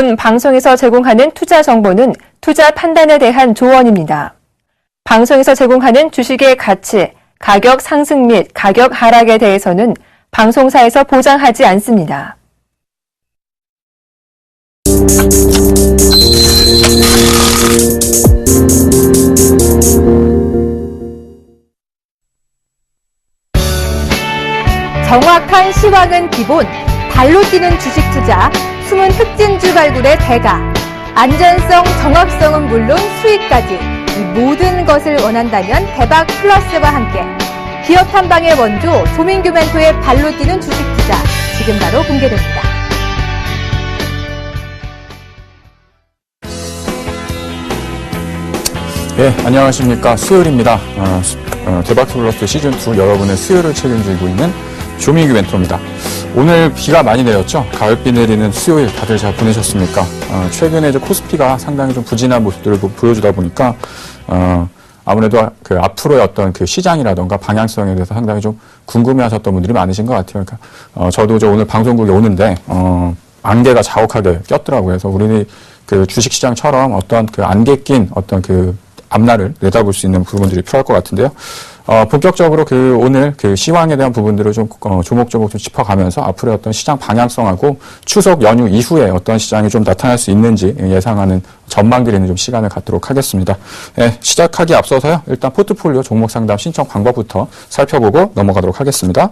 본 방송에서 제공하는 투자 정보는 투자 판단에 대한 조언입니다. 방송에서 제공하는 주식의 가치, 가격 상승 및 가격 하락에 대해서는 방송사에서 보장하지 않습니다. 정확한 시황은 기본, 발로 뛰는 주식 투자, 숨은 흑진주 발굴의 대가, 안전성, 정확성은 물론 수익까지 이 모든 것을 원한다면 대박 플러스와 함께 기업 탐방의 원조 조민규 멘토의 발로 뛰는 주식 투자 지금 바로 공개됩니다. 네, 안녕하십니까. 수요일입니다. 대박 플러스 시즌2 여러분의 수요일을 책임지고 있는 조민규 멘토입니다. 오늘 비가 많이 내렸죠? 가을비 내리는 수요일 다들 잘 보내셨습니까? 최근에 이제 코스피가 상당히 좀 부진한 모습들을 보여주다 보니까, 아무래도 그 앞으로의 어떤 그 시장이라던가 방향성에 대해서 상당히 좀 궁금해 하셨던 분들이 많으신 것 같아요. 그러니까, 저도 이제 오늘 방송국에 오는데, 안개가 자욱하게 꼈더라고요. 그래서 우리 그 주식시장처럼 어떤 그 안개 낀 어떤 그 앞날을 내다볼 수 있는 부분들이 필요할 것 같은데요. 본격적으로 오늘 시황에 대한 부분들을 좀, 조목조목 좀 짚어가면서 앞으로의 어떤 시장 방향성하고 추석 연휴 이후에 어떤 시장이 좀 나타날 수 있는지 예상하는 전망 드리는 좀 시간을 갖도록 하겠습니다. 네, 시작하기 앞서서요. 일단 포트폴리오 종목 상담 신청 방법부터 살펴보고 넘어가도록 하겠습니다.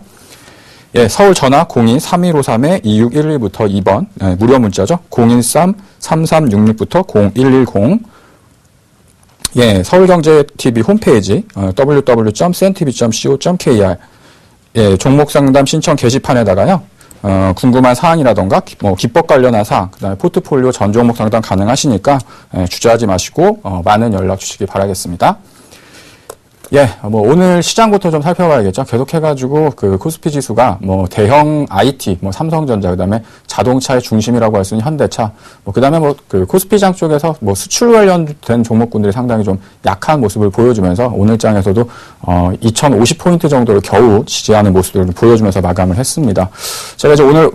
예, 서울 전화 02-3153-2611부터 2번, 무료 문자죠. 013-3366부터 0110. 예, 서울경제TV 홈페이지 www.cntv.co.kr 예, 종목 상담 신청 게시판에다가요. 궁금한 사항이라던가 기법 관련한 사항, 그다음에 포트폴리오 전 종목 상담 가능하시니까 주저하지 마시고 많은 연락 주시기 바라겠습니다. 예, 오늘 시장부터 좀 살펴봐야겠죠. 계속해가지고 코스피 지수가 대형 IT, 삼성전자, 그 다음에 자동차의 중심이라고 할 수 있는 현대차, 그 다음에 코스피장 쪽에서 수출 관련된 종목군들이 상당히 좀 약한 모습을 보여주면서 오늘장에서도 2050포인트 정도를 겨우 지지하는 모습을 보여주면서 마감을 했습니다. 제가 이제 오늘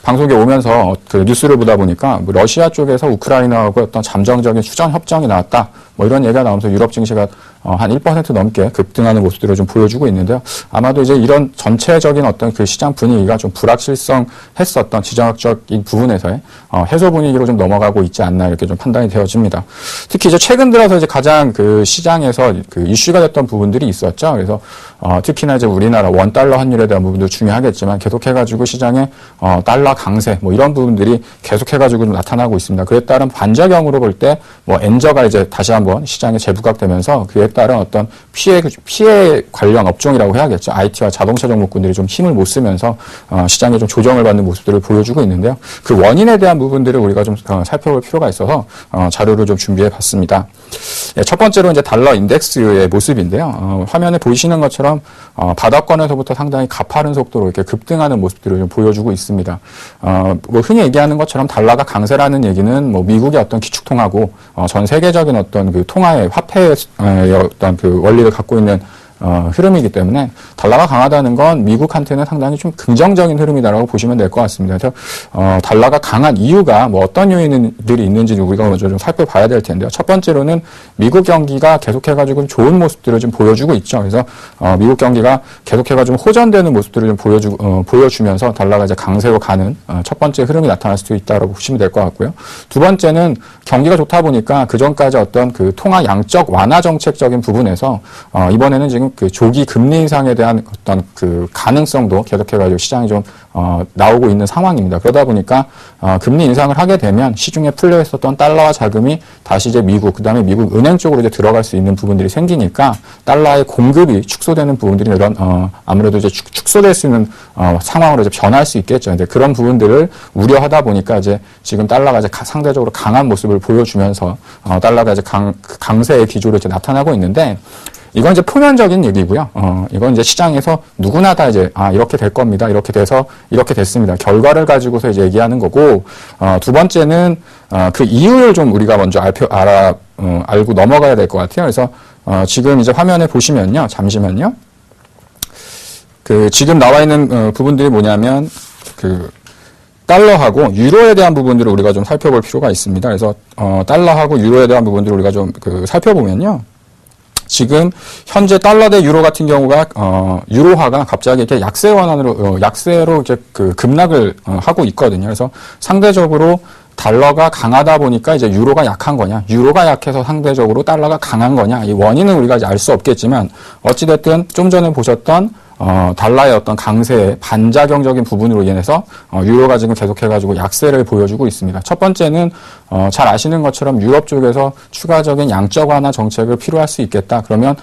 방송에 오면서 뉴스를 보다 보니까 러시아 쪽에서 우크라이나하고 어떤 잠정적인 휴전 협정이 나왔다. 이런 얘기가 나오면서 유럽 증시가 한 1% 넘게 급등하는 모습들을 좀 보여주고 있는데요. 아마도 이제 이런 전체적인 어떤 시장 분위기가 좀 불확실성했었던 지정학적인 부분에서의 해소 분위기로 좀 넘어가고 있지 않나 이렇게 좀 판단이 되어집니다. 특히 이제 최근 들어서 이제 가장 시장에서 이슈가 됐던 부분들이 있었죠. 그래서 특히나 이제 우리나라 원달러 환율에 대한 부분도 중요하겠지만 계속해가지고 시장에 달러 강세 이런 부분들이 계속해가지고 좀 나타나고 있습니다. 그에 따른 반작용으로 볼 때 엔저가 이제 다시 한번 시장에 재부각되면서 그에 따른 어떤 피해 관련 업종이라고 해야겠죠. IT와 자동차 종목군들이 좀 힘을 못 쓰면서 시장에 좀 조정을 받는 모습들을 보여주고 있는데요. 그 원인에 대한 부분들을 우리가 좀 살펴볼 필요가 있어서 자료를 좀 준비해 봤습니다. 예, 첫 번째로 이제 달러 인덱스의 모습인데요. 화면에 보이시는 것처럼 바닥권에서부터 상당히 가파른 속도로 이렇게 급등하는 모습들을 좀 보여주고 있습니다. 흔히 얘기하는 것처럼 달러가 강세라는 얘기는 미국의 어떤 기축통화고 전 세계적인 어떤 통화의 화폐의 어떤 원리를 갖고 있는 흐름이기 때문에 달러가 강하다는 건 미국한테는 상당히 좀 긍정적인 흐름이다라고 보시면 될 것 같습니다. 그래서 달러가 강한 이유가 어떤 요인들이 있는지 우리가 먼저 좀 살펴봐야 될 텐데요. 첫 번째로는 미국 경기가 계속해가지고 좋은 모습들을 좀 보여주고 있죠. 그래서 미국 경기가 계속해가지고 호전되는 모습들을 좀 보여주면서 달러가 이제 강세로 가는 첫 번째 흐름이 나타날 수도 있다라고 보시면 될 것 같고요. 두 번째는 경기가 좋다 보니까 그 전까지 어떤 통화 양적 완화 정책적인 부분에서 이번에는 지금 조기 금리 인상에 대한 어떤 가능성도 계속해가지고 시장이 좀 나오고 있는 상황입니다. 그러다 보니까 금리 인상을 하게 되면 시중에 풀려 있었던 달러와 자금이 다시 이제 미국, 그다음에 미국 은행 쪽으로 이제 들어갈 수 있는 부분들이 생기니까 달러의 공급이 축소되는 부분들이 이런 아무래도 이제 축소될 수 있는 상황으로 이제 변할 수 있겠죠. 근데 그런 부분들을 우려하다 보니까 이제 지금 달러가 이제 상대적으로 강한 모습을 보여주면서 달러가 이제 강세의 기조로 이제 나타나고 있는데. 이건 이제 표면적인 얘기고요. 이건 이제 시장에서 누구나 다 이제, 이렇게 될 겁니다. 이렇게 돼서 이렇게 됐습니다. 결과를 가지고서 이제 얘기하는 거고, 두 번째는, 그 이유를 좀 우리가 먼저 알고 넘어가야 될 것 같아요. 그래서, 지금 이제 화면에 보시면요. 잠시만요. 지금 나와 있는, 부분들이 뭐냐면, 달러하고 유로에 대한 부분들을 우리가 좀 살펴볼 필요가 있습니다. 그래서 달러하고 유로에 대한 부분들을 우리가 좀 살펴보면요. 지금 현재 달러 대 유로 같은 경우가 유로화가 갑자기 이렇게 약세 완화로 약세로 이제 급락을 하고 있거든요. 그래서 상대적으로 달러가 강하다 보니까 이제 유로가 약한 거냐, 유로가 약해서 상대적으로 달러가 강한 거냐, 이 원인은 우리가 이제 알 수 없겠지만 어찌됐든 좀 전에 보셨던 달러의 어떤 강세의 반작용적인 부분으로 인해서 유로가 지금 계속해가지고 약세를 보여주고 있습니다. 첫 번째는 잘 아시는 것처럼 유럽 쪽에서 추가적인 양적 완화 정책을 필요할 수 있겠다. 그러면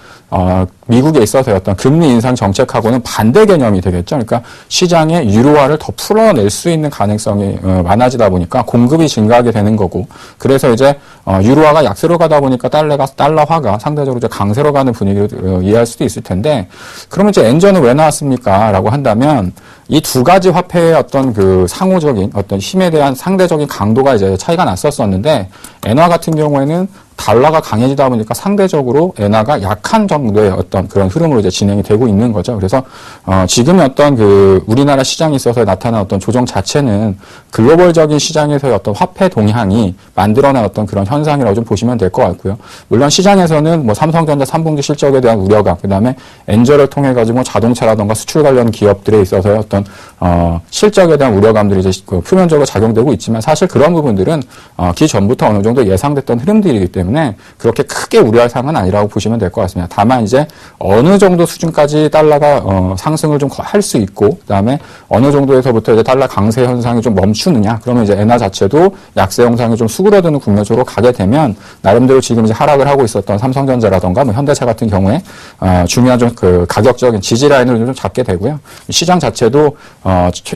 미국에 있어서의 어떤 금리 인상 정책하고는 반대 개념이 되겠죠. 그러니까 시장에 유로화를 더 풀어낼 수 있는 가능성이 많아지다 보니까 공급이 증가하게 되는 거고, 그래서 이제 유로화가 약세로 가다 보니까 달러화가 상대적으로 이제 강세로 가는 분위기를 이해할 수도 있을 텐데, 그러면 이제 엔저는 왜 나왔습니까? 라고 한다면 이 두 가지 화폐의 어떤 상호적인 어떤 힘에 대한 상대적인 강도가 이제 차이가 났었는데, 엔화 같은 경우에는 달러가 강해지다 보니까 상대적으로 엔화가 약한 정도의 어떤 그런 흐름으로 이제 진행이 되고 있는 거죠. 그래서 지금의 어떤 우리나라 시장에 있어서 나타난 어떤 조정 자체는 글로벌적인 시장에서의 어떤 화폐 동향이 만들어낸 어떤 그런 현상이라고 좀 보시면 될 것 같고요. 물론 시장에서는 뭐 삼성전자 3분기 실적에 대한 우려가, 그다음에 엔저를 통해 가지고 자동차라던가 수출 관련 기업들에 있어서의 어떤 실적에 대한 우려감들이 이제 표면적으로 작용되고 있지만, 사실 그런 부분들은 기전부터 어느 정도 예상됐던 흐름들이기 때문에 그렇게 크게 우려할 사항은 아니라고 보시면 될 것 같습니다. 다만 이제 어느 정도 수준까지 달러가 상승을 좀 할 수 있고, 그다음에 어느 정도에서부터 이제 달러 강세 현상이 좀 멈추느냐, 그러면 이제 엔화 자체도 약세 형상이 좀 수그러드는 국면 쪽으로 가게 되면 나름대로 지금 이제 하락을 하고 있었던 삼성전자라던가 뭐 현대차 같은 경우에 중요한 좀 가격적인 지지 라인을 좀 잡게 되고요. 시장 자체도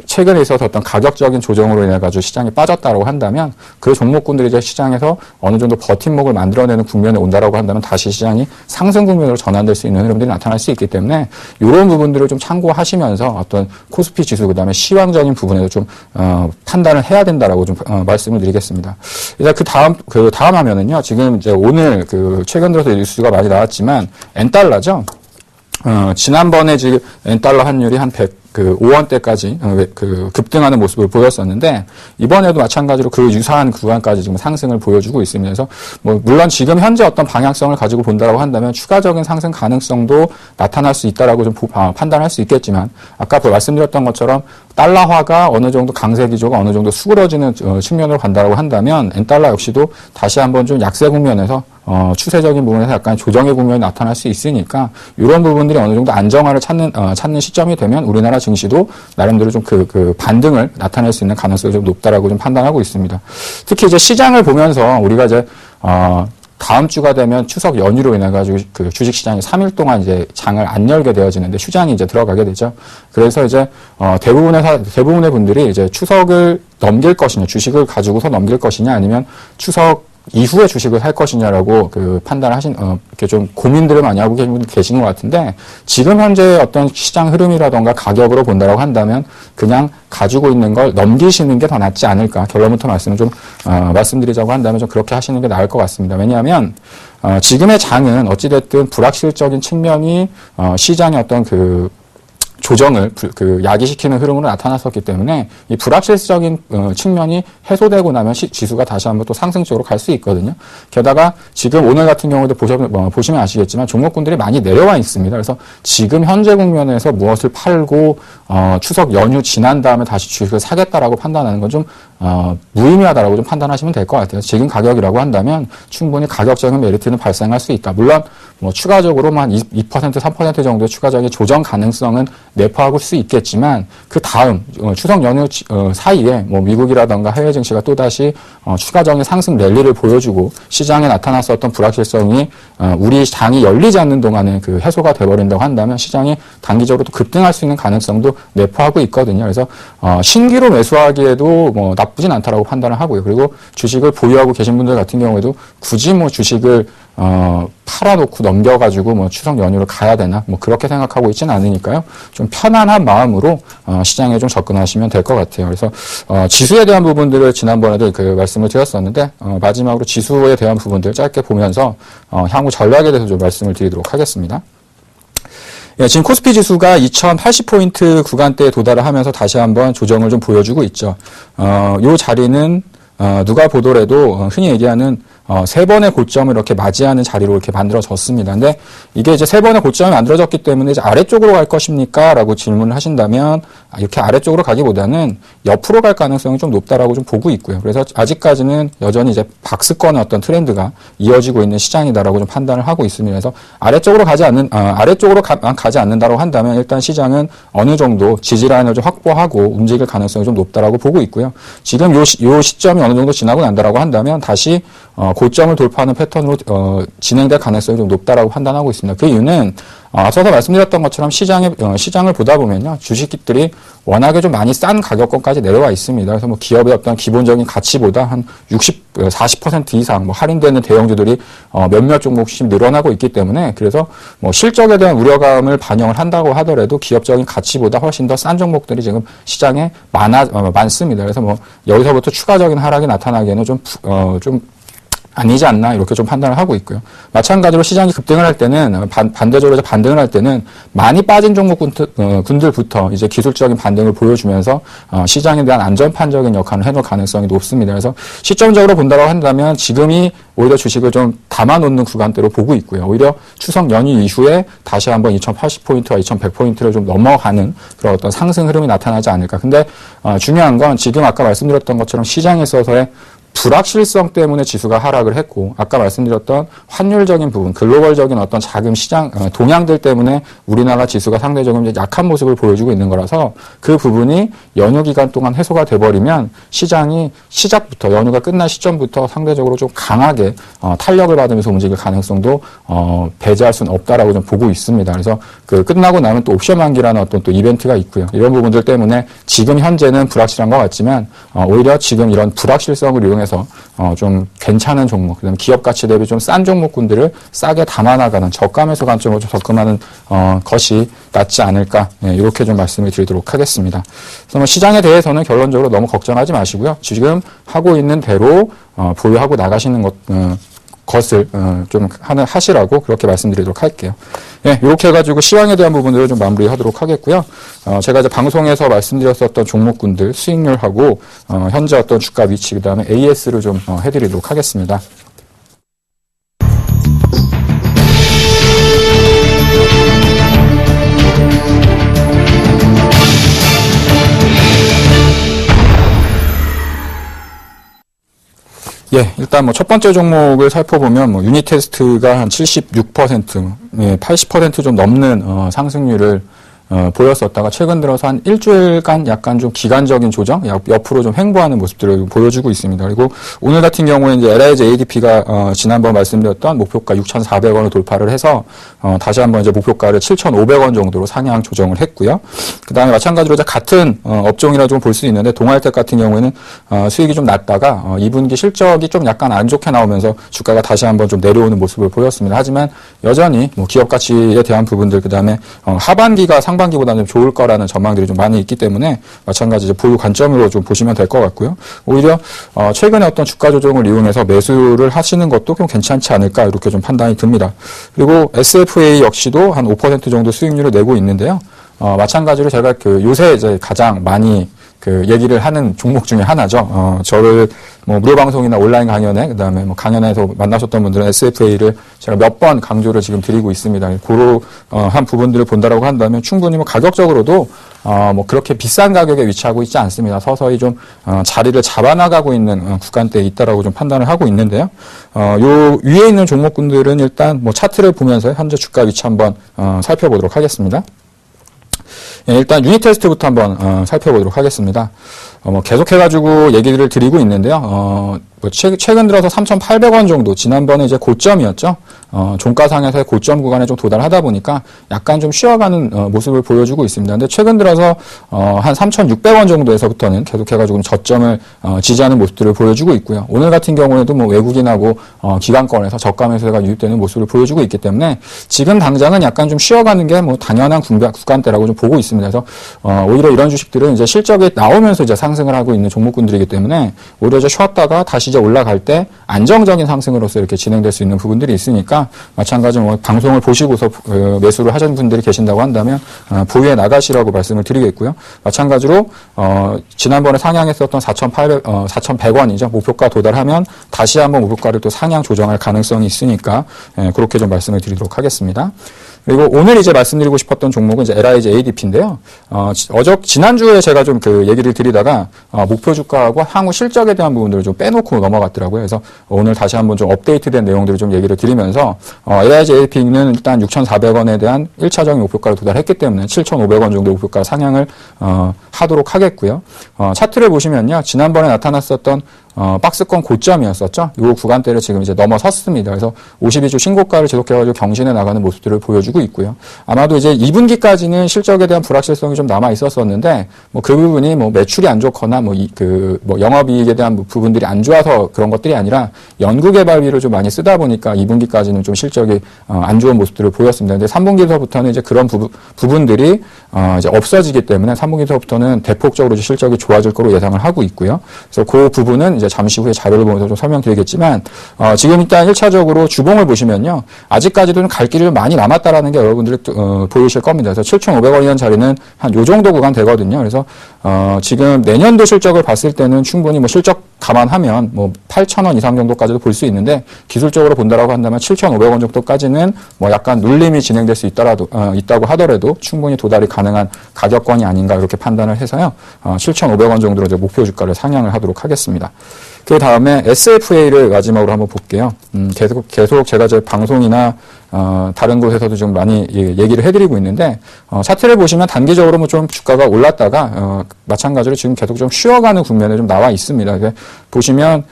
최근에 있어서 어떤 가격적인 조정으로 인해 가지고 시장이 빠졌다고 한다면 그 종목군들이 이제 시장에서 어느 정도 버팀목을 만들어내는 국면에 온다라고 한다면 다시 시장이 상승 국면으로 전환될 수 있는 흐름들이 나타날 수 있기 때문에 이런 부분들을 좀 참고하시면서 어떤 코스피 지수, 그다음에 시황적인 부분에서 좀 판단을 해야 된다라고 좀 말씀을 드리겠습니다. 이제 그 다음 화면은요. 지금 이제 오늘 최근 들어서 뉴스가 많이 나왔지만 엔달러죠. 지난번에 지금 엔달러 환율이 한 5원대까지 급등하는 모습을 보였었는데, 이번에도 마찬가지로 유사한 구간까지 지금 상승을 보여주고 있습니다. 그래서 물론 지금 현재 어떤 방향성을 가지고 본다라고 한다면 추가적인 상승 가능성도 나타날 수 있다라고 좀 판단할 수 있겠지만, 아까 말씀드렸던 것처럼 달러화가 어느 정도 강세 기조가 어느 정도 수그러지는 측면으로 간다라고 한다면 엔달러 역시도 다시 한번 좀 약세 국면에서 추세적인 부분에서 약간 조정의 국면이 나타날 수 있으니까 이런 부분들이 어느 정도 안정화를 찾는 시점이 되면 우리나라 증시도 나름대로 좀 반등을 나타낼 수 있는 가능성이 좀 높다라고 좀 판단하고 있습니다. 특히 이제 시장을 보면서 우리가 이제 다음 주가 되면 추석 연휴로 인해 가지고 주식 시장이 3일 동안 이제 장을 안 열게 되어지는데 휴장이 이제 들어가게 되죠. 그래서 이제 대부분의 분들이 이제 추석을 넘길 것이냐, 주식을 가지고서 넘길 것이냐, 아니면 추석 이후에 주식을 살 것이냐라고 판단을 이렇게 좀 고민들을 많이 하고 계신 것 같은데, 지금 현재 어떤 시장 흐름이라던가 가격으로 본다라고 한다면 그냥 가지고 있는 걸 넘기시는 게 더 낫지 않을까, 결론부터 말씀을 좀 말씀드리자고 한다면 좀 그렇게 하시는 게 나을 것 같습니다. 왜냐하면 지금의 장은 어찌됐든 불확실적인 측면이 시장의 어떤 조정을 야기시키는 흐름으로 나타났었기 때문에 이 불확실적인 측면이 해소되고 나면 지수가 다시 한번 또 상승적으로 갈 수 있거든요. 게다가 지금 오늘 같은 경우도 보시면 아시겠지만 종목군들이 많이 내려와 있습니다. 그래서 지금 현재 국면에서 무엇을 팔고 추석 연휴 지난 다음에 다시 주식을 사겠다라고 판단하는 건 좀 무의미하다라고 좀 판단하시면 될 것 같아요. 지금 가격이라고 한다면 충분히 가격적인 메리트는 발생할 수 있다. 물론 추가적으로만 2%, 3% 정도의 추가적인 조정 가능성은 내포하고 수 있겠지만, 그 다음 추석 연휴 사이에 미국이라던가 해외 증시가 또다시 추가적인 상승 랠리를 보여주고 시장에 나타났었던 불확실성이 우리 장이 열리지 않는 동안에 해소가 돼버린다고 한다면 시장이 단기적으로 또 급등할 수 있는 가능성도 내포하고 있거든요. 그래서 신규로 매수하기에도 나쁘진 않다라고 판단을 하고요. 그리고 주식을 보유하고 계신 분들 같은 경우에도 굳이 주식을 팔아놓고 넘겨가지고 추석 연휴를 가야 되나 그렇게 생각하고 있지는 않으니까요. 좀 편안한 마음으로 시장에 좀 접근하시면 될 것 같아요. 그래서 지수에 대한 부분들을 지난번에도 말씀을 드렸었는데 마지막으로 지수에 대한 부분들 짧게 보면서 향후 전략에 대해서 좀 말씀을 드리도록 하겠습니다. 예, 지금 코스피 지수가 2080포인트 구간대에 도달을 하면서 다시 한번 조정을 좀 보여주고 있죠. 요 자리는 누가 보더라도 흔히 얘기하는 세 번의 고점을 이렇게 맞이하는 자리로 이렇게 만들어졌습니다. 근데 이게 이제 세 번의 고점이 만들어졌기 때문에 이제 아래쪽으로 갈 것입니까? 라고 질문을 하신다면 이렇게 아래쪽으로 가기보다는 옆으로 갈 가능성이 좀 높다라고 좀 보고 있고요. 그래서 아직까지는 여전히 이제 박스권의 어떤 트렌드가 이어지고 있는 시장이다라고 좀 판단을 하고 있습니다. 그래서 아래쪽으로 가지 않는다고 한다면 일단 시장은 어느 정도 지지라인을 좀 확보하고 움직일 가능성이 좀 높다라고 보고 있고요. 지금 요 시점이 어느 정도 지나고 난다라고 한다면 다시 고점을 돌파하는 패턴으로 진행될 가능성이 좀 높다라고 판단하고 있습니다. 그 이유는 앞서서 말씀드렸던 것처럼 시장을 보다 보면요, 주식들이 워낙에 좀 많이 싼 가격권까지 내려와 있습니다. 그래서 뭐 기업의 어떤 기본적인 가치보다 한 40% 이상 할인되는 대형주들이 몇몇 종목씩 늘어나고 있기 때문에, 그래서 뭐 실적에 대한 우려감을 반영을 한다고 하더라도 기업적인 가치보다 훨씬 더 싼 종목들이 지금 시장에 많습니다. 그래서 뭐 여기서부터 추가적인 하락이 나타나기에는 좀 아니지 않나 이렇게 좀 판단을 하고 있고요. 마찬가지로 시장이 급등을 할 때는 반대적으로 이제 반등을 할 때는 많이 빠진 종목군들부터 이제 기술적인 반등을 보여주면서 시장에 대한 안전판적인 역할을 해놓을 가능성이 높습니다. 그래서 시점적으로 본다고 한다면 지금이 오히려 주식을 좀 담아놓는 구간대로 보고 있고요. 오히려 추석 연휴 이후에 다시 한번 2080포인트와 2100포인트를 좀 넘어가는 그런 어떤 상승 흐름이 나타나지 않을까. 근데 중요한 건 지금 아까 말씀드렸던 것처럼 시장에 있어서의 불확실성 때문에 지수가 하락을 했고, 아까 말씀드렸던 환율적인 부분, 글로벌적인 어떤 자금 시장 동향들 때문에 우리나라 지수가 상대적으로 이제 약한 모습을 보여주고 있는 거라서 그 부분이 연휴 기간 동안 해소가 돼버리면 시장이 시작부터 연휴가 끝난 시점부터 상대적으로 좀 강하게 탄력을 받으면서 움직일 가능성도 배제할 수는 없다라고 좀 보고 있습니다. 그래서 그 끝나고 나면 또 옵션 만기라는 어떤 또 이벤트가 있고요. 이런 부분들 때문에 지금 현재는 불확실한 것 같지만 오히려 지금 이런 불확실성을 이용해서 좀 괜찮은 종목, 그다음에 기업 가치 대비 좀 싼 종목군들을 싸게 담아나가는 저가매수 관점으로 좀 접근하는 것이 낫지 않을까, 이렇게 좀 말씀을 드리도록 하겠습니다. 그래서 뭐 시장에 대해서는 결론적으로 너무 걱정하지 마시고요. 지금 하고 있는 대로 보유하고 나가시는 것을 좀 하시라고 그렇게 말씀드리도록 할게요. 예, 이렇게 해가지고 시황에 대한 부분들을 좀 마무리하도록 하겠고요. 제가 이제 방송에서 말씀드렸었던 종목군들 수익률하고 현재 어떤 주가 위치, 그다음에 AS를 좀 해드리도록 하겠습니다. 예, 일단 뭐 첫 번째 종목을 살펴보면 뭐 유닛 테스트가 한 76%, 80% 좀 넘는 상승률을 보였었다가 최근 들어서 한 일주일간 약간 좀 기간적인 조정, 옆으로 좀 횡보하는 모습들을 보여주고 있습니다. 그리고 오늘 같은 경우에 이제 LIG ADP가 지난번 말씀드렸던 목표가 6,400원을 돌파를 해서 다시 한번 이제 목표가를 7,500원 정도로 상향 조정을 했고요. 그 다음에 마찬가지로 이제 같은 업종이라 좀 볼 수 있는데 동아일텍 같은 경우에는 수익이 좀 낮다가 2분기 실적이 좀 약간 안 좋게 나오면서 주가가 다시 한번 좀 내려오는 모습을 보였습니다. 하지만 여전히 뭐 기업 가치에 대한 부분들, 그 다음에 하반기가 상반기보다는 좀 좋을 거라는 전망들이 좀 많이 있기 때문에 마찬가지로 보유 관점으로 좀 보시면 될 것 같고요. 오히려 최근에 어떤 주가 조정을 이용해서 매수를 하시는 것도 좀 괜찮지 않을까 이렇게 좀 판단이 듭니다. 그리고 SFA 역시도 한 5% 정도 수익률을 내고 있는데요. 마찬가지로 제가 요새 이제 가장 많이 얘기를 하는 종목 중에 하나죠. 저를 뭐 무료 방송이나 온라인 강연에, 그 다음에 뭐 강연에서 만나셨던 분들은 SFA를 제가 몇 번 강조를 지금 드리고 있습니다. 그러한 부분들을 본다라고 한다면 충분히 뭐 가격적으로도 뭐 그렇게 비싼 가격에 위치하고 있지 않습니다. 서서히 좀 자리를 잡아나가고 있는 구간대에 있다라고 좀 판단을 하고 있는데요. 요 위에 있는 종목군들은 일단 뭐 차트를 보면서 현재 주가 위치 한번 살펴보도록 하겠습니다. 예, 일단 유닛 테스트부터 한번 살펴보도록 하겠습니다. 뭐 계속해가지고 얘기를 드리고 있는데요. 뭐 최근 들어서 3,800원 정도, 지난번에 이제 고점이었죠. 종가상에서의 고점 구간에 좀 도달하다 보니까 약간 좀 쉬어가는 모습을 보여주고 있습니다. 근데 최근 들어서 한 3,600원 정도에서부터는 계속해가지고 저점을 지지하는 모습들을 보여주고 있고요. 오늘 같은 경우에도 뭐 외국인하고 기관권에서 저가 매수가 유입되는 모습을 보여주고 있기 때문에 지금 당장은 약간 좀 쉬어가는 게 뭐 당연한 구간대라고 좀 보고 있습니다. 그래서 오히려 이런 주식들은 이제 실적이 나오면서 이제 상승을 하고 있는 종목군들이기 때문에 오히려 이제 쉬었다가 다시 다시 이제 올라갈 때 안정적인 상승으로서 이렇게 진행될 수 있는 부분들이 있으니까 마찬가지로 뭐 방송을 보시고서 매수를 하신 분들이 계신다고 한다면 보유해 나가시라고 말씀을 드리겠고요. 마찬가지로 지난번에 상향했었던 4,100원이죠. 목표가 도달하면 다시 한번 목표가를 또 상향 조정할 가능성이 있으니까 그렇게 좀 말씀을 드리도록 하겠습니다. 그리고 오늘 이제 말씀드리고 싶었던 종목은 이제 LIG ADP인데요. 지난주에 제가 좀 그 얘기를 드리다가, 목표 주가하고 향후 실적에 대한 부분들을 좀 빼놓고 넘어갔더라고요. 그래서 오늘 다시 한번 좀 업데이트된 내용들을 좀 얘기를 드리면서, LIG ADP는 일단 6,400원에 대한 1차적인 목표가를 도달했기 때문에 7,500원 정도 목표가 상향을, 하도록 하겠고요. 차트를 보시면요. 지난번에 나타났었던 박스권 고점이었었죠. 이 구간대를 지금 이제 넘어섰습니다. 그래서 52주 신고가를 지속해가지고 경신해 나가는 모습들을 보여주고 있고요. 아마도 이제 2분기까지는 실적에 대한 불확실성이 좀 남아 있었었는데, 뭐 그 부분이 뭐 매출이 안 좋거나 뭐 영업이익에 대한 부분들이 안 좋아서 그런 것들이 아니라 연구개발비를 좀 많이 쓰다 보니까 2분기까지는 좀 실적이 안 좋은 모습들을 보였습니다. 근데 3분기서부터는 이제 그런 부분들이 이제 없어지기 때문에 3분기서부터는 대폭적으로 실적이 좋아질 거로 예상을 하고 있고요. 그래서 그 부분은 이제 잠시 후에 자료를 보면서 좀 설명드리겠지만, 지금 일단 1차적으로 주봉을 보시면요. 아직까지도 갈 길이 좀 많이 남았다라는 게 여러분들이 보이실 겁니다. 그래서 7,500원이라는 자리는 한 요 정도 구간 되거든요. 그래서, 지금 내년도 실적을 봤을 때는 충분히 뭐 실적 감안하면 뭐 8,000원 이상 정도까지도 볼 수 있는데, 기술적으로 본다라고 한다면 7,500원 정도까지는 뭐 약간 눌림이 진행될 수 있다고 하더라도 충분히 도달이 가능한 가격권이 아닌가 이렇게 판단을 해서요. 7,500원 정도로 이제 목표 주가를 상향을 하도록 하겠습니다. 그 다음에 SFA를 마지막으로 한번 볼게요. 계속 제가 제 방송이나 다른 곳에서도 좀 많이 얘기를 해드리고 있는데, 차트를 보시면 단기적으로 뭐 좀 주가가 올랐다가 마찬가지로 지금 계속 좀 쉬어가는 국면에 좀 나와 있습니다. 보시면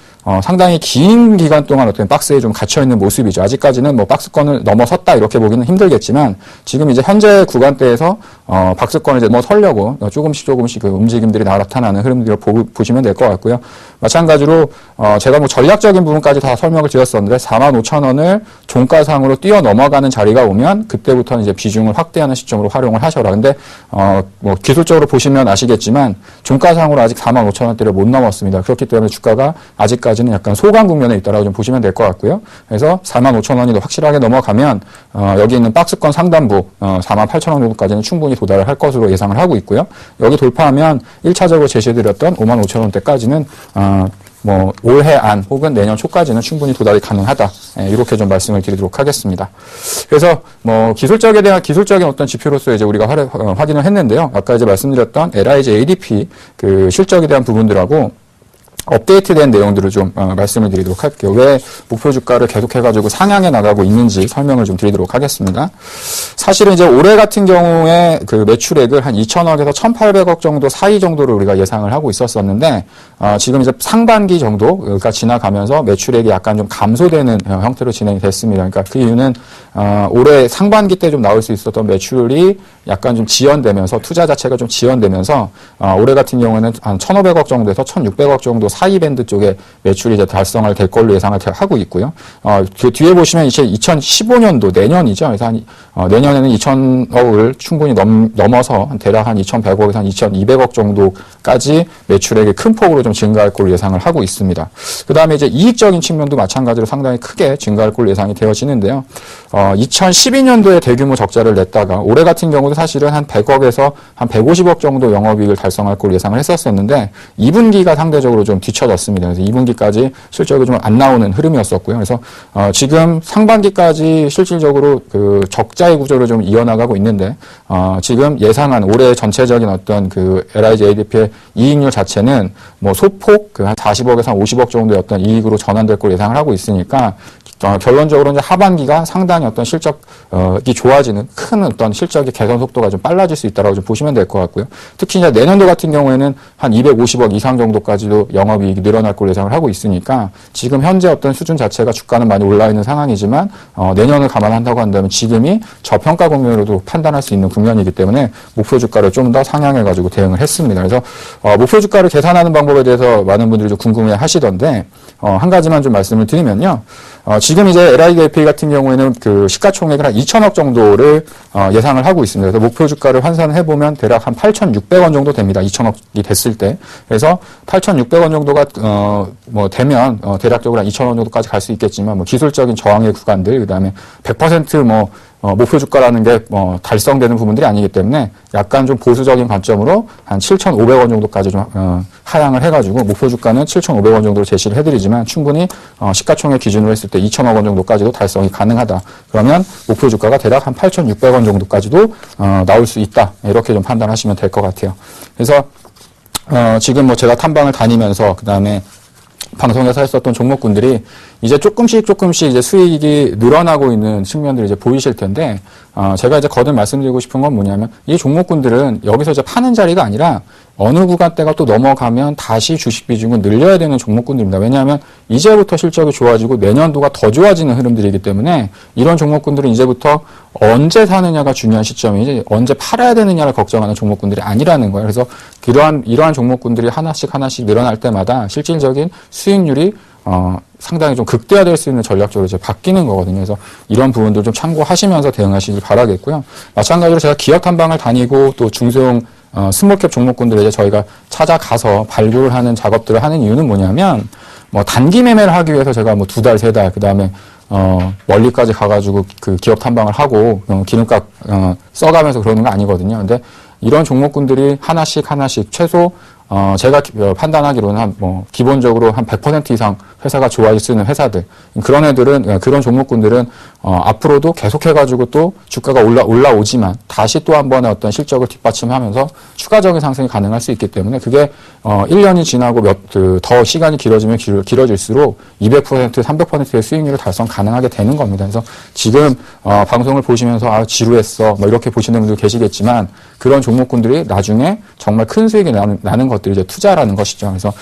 상당히 긴 기간 동안 어떤 박스에 좀 갇혀있는 모습이죠. 아직까지는 뭐 박스권을 넘어섰다 이렇게 보기는 힘들겠지만, 지금 이제 현재 구간대에서 박스권을 이제 설려고 조금씩 그 움직임들이 나타나는 흐름들을 보시면 될 것 같고요. 마찬가지로 제가 뭐 전략적인 부분까지 다 설명을 드렸었는데, 45,000원을 종가상으로 뛰어 넘어가는 자리가 오면 그때부터는 이제 비중을 확대하는 시점으로 활용을 하셔라. 근데 뭐 기술적으로 보시면 아시겠지만 종가상으로 아직 45,000원대를 못 넘었습니다. 그렇기 때문에 주가가 아직까지는 약간 소강 국면에 있다라고 좀 보시면 될 것 같고요. 그래서 45,000원이 더 확실하게 넘어가면 여기 있는 박스권 상단부 48,000원 정도까지는 충분히 도달을 할 것으로 예상을 하고 있고요. 여기 돌파하면 1차적으로 제시해드렸던 55,000원대까지는 뭐 올해 안 혹은 내년 초까지는 충분히 도달이 가능하다. 이렇게 좀 말씀을 드리도록 하겠습니다. 그래서 뭐 기술적인 어떤 지표로서 이제 우리가 확인을 했는데요. 아까 이제 말씀드렸던 LIG ADP 그 실적에 대한 부분들하고 업데이트된 내용들을 좀 말씀을 드리도록 할게요. 왜 목표 주가를 계속해가지고 상향해 나가고 있는지 설명을 좀 드리도록 하겠습니다. 사실은 이제 올해 같은 경우에 그 매출액을 한 2,000억에서 1,800억 정도 사이 정도를 우리가 예상을 하고 있었었는데, 지금 이제 상반기 정도가 지나가면서 매출액이 약간 좀 감소되는 형태로 진행이 됐습니다. 그러니까 그 이유는 올해 상반기 때 좀 나올 수 있었던 매출이 약간 좀 지연되면서 투자 자체가 좀 지연되면서 올해 같은 경우에는 한 1,500억 정도에서 1,600억 정도 사이 밴드 쪽에 매출이 이제 달성을 될 걸로 예상을 하고 있고요. 그 뒤에 보시면 이제 2015년도 내년이죠. 그래서 내년에는 2,000억을 충분히 넘어서 대략 한 2,100억에서 한 2,200억 정도까지 매출액이 큰 폭으로 좀 증가할 걸로 예상을 하고 있습니다. 그 다음에 이제 이익적인 측면도 마찬가지로 상당히 크게 증가할 걸로 예상이 되어지는데요. 2012년도에 대규모 적자를 냈다가 올해 같은 경우도 사실은 한 100억에서 한 150억 정도 영업이익을 달성할 걸로 예상을 했었었는데 2분기가 상대적으로 좀 뒤쳐졌습니다. 그래서 2분기까지 실적이 좀 안 나오는 흐름이었었고요. 그래서 지금 상반기까지 실질적으로 그 적자의 구조를 좀 이어나가고 있는데 지금 예상한 올해 전체적인 어떤 그 LIG ADP의 이익률 자체는 뭐 소폭 그 한 40억에서 한 50억 정도의 어떤 이익으로 전환될 걸로 예상을 하고 있으니까 결론적으로 이제 하반기가 상당히 어떤 실적이 좋아지는 큰 어떤 실적의 개선 속도가 좀 빨라질 수 있다라고 좀 보시면 될 것 같고요. 특히 이제 내년도 같은 경우에는 한 250억 이상 정도까지도 영업이익이 늘어날 걸로 예상을 하고 있으니까 지금 현재 어떤 수준 자체가 주가는 많이 올라 있는 상황이지만 내년을 감안한다고 한다면 지금이 저평가 국면으로도 판단할 수 있는 국면이기 때문에 목표 주가를 좀 더 상향해 가지고 대응을 했습니다. 그래서 목표 주가를 계산하는 방법에 대해서 많은 분들이 좀 궁금해 하시던데 한 가지만 좀 말씀을 드리면요. 지금 이제 LIGFA 같은 경우에는 그 시가총액을 한 2천억 정도를 예상을 하고 있습니다. 그래서 목표 주가를 환산해 보면 대략 한 8,600원 정도 됩니다. 2천억이 됐을 때. 그래서 8,600원 정도가 뭐 되면 대략적으로 한 2천원 정도까지 갈 수 있겠지만 뭐 기술적인 저항의 구간들 그다음에 100% 목표 주가라는 게 달성되는 부분들이 아니기 때문에 약간 좀 보수적인 관점으로 한 7,500원 정도까지 좀 하향을 해가지고 목표 주가는 7,500원 정도로 제시를 해드리지만 충분히 시가총액 기준으로 했을 때 2,000억 원 정도까지도 달성이 가능하다. 그러면 목표 주가가 대략 한 8,600원 정도까지도 나올 수 있다. 이렇게 좀 판단하시면 될 것 같아요. 그래서 지금 뭐 제가 탐방을 다니면서 그다음에 방송에서 했었던 종목군들이 이제 조금씩 이제 수익이 늘어나고 있는 측면들이 이제 보이실 텐데, 제가 이제 거듭 말씀드리고 싶은 건 뭐냐면, 이 종목군들은 여기서 이제 파는 자리가 아니라 어느 구간대가 또 넘어가면 다시 주식 비중을 늘려야 되는 종목군들입니다. 왜냐하면 이제부터 실적이 좋아지고 내년도가 더 좋아지는 흐름들이기 때문에 이런 종목군들은 이제부터 언제 사느냐가 중요한 시점이지 언제 팔아야 되느냐를 걱정하는 종목군들이 아니라는 거예요. 그래서 이러한 종목군들이 하나씩 늘어날 때마다 실질적인 수익률이 상당히 좀 극대화될 수 있는 전략적으로 이제 바뀌는 거거든요. 그래서 이런 부분들 좀 참고하시면서 대응하시길 바라겠고요. 마찬가지로 제가 기업 탐방을 다니고 또 중소형 스몰캡 종목군들을 이제 저희가 찾아가서 발굴을 하는 작업들을 하는 이유는 뭐냐면, 뭐 단기 매매를 하기 위해서 제가 뭐 2달, 3달, 그 다음에 멀리까지 가가지고 그 기업 탐방을 하고 기름값 써가면서 그러는 거 아니거든요. 근데 이런 종목군들이 하나씩 최소 제가 판단하기로는 기본적으로 한 100% 이상 회사가 좋아질 수 있는 회사들, 그런 종목군들은 앞으로도 계속해가지고 또 주가가 올라오지만 다시 또 한 번의 어떤 실적을 뒷받침하면서 추가적인 상승이 가능할 수 있기 때문에 그게 1년이 지나고 더 시간이 길어지면 길어질수록 200%, 300%의 수익률을 달성 가능하게 되는 겁니다. 그래서 지금 방송을 보시면서 지루했어 이렇게 보시는 분들 계시겠지만 그런 종목군들이 나중에 정말 큰 수익이 나는 것들이 이제 투자라는 것이죠. 그래서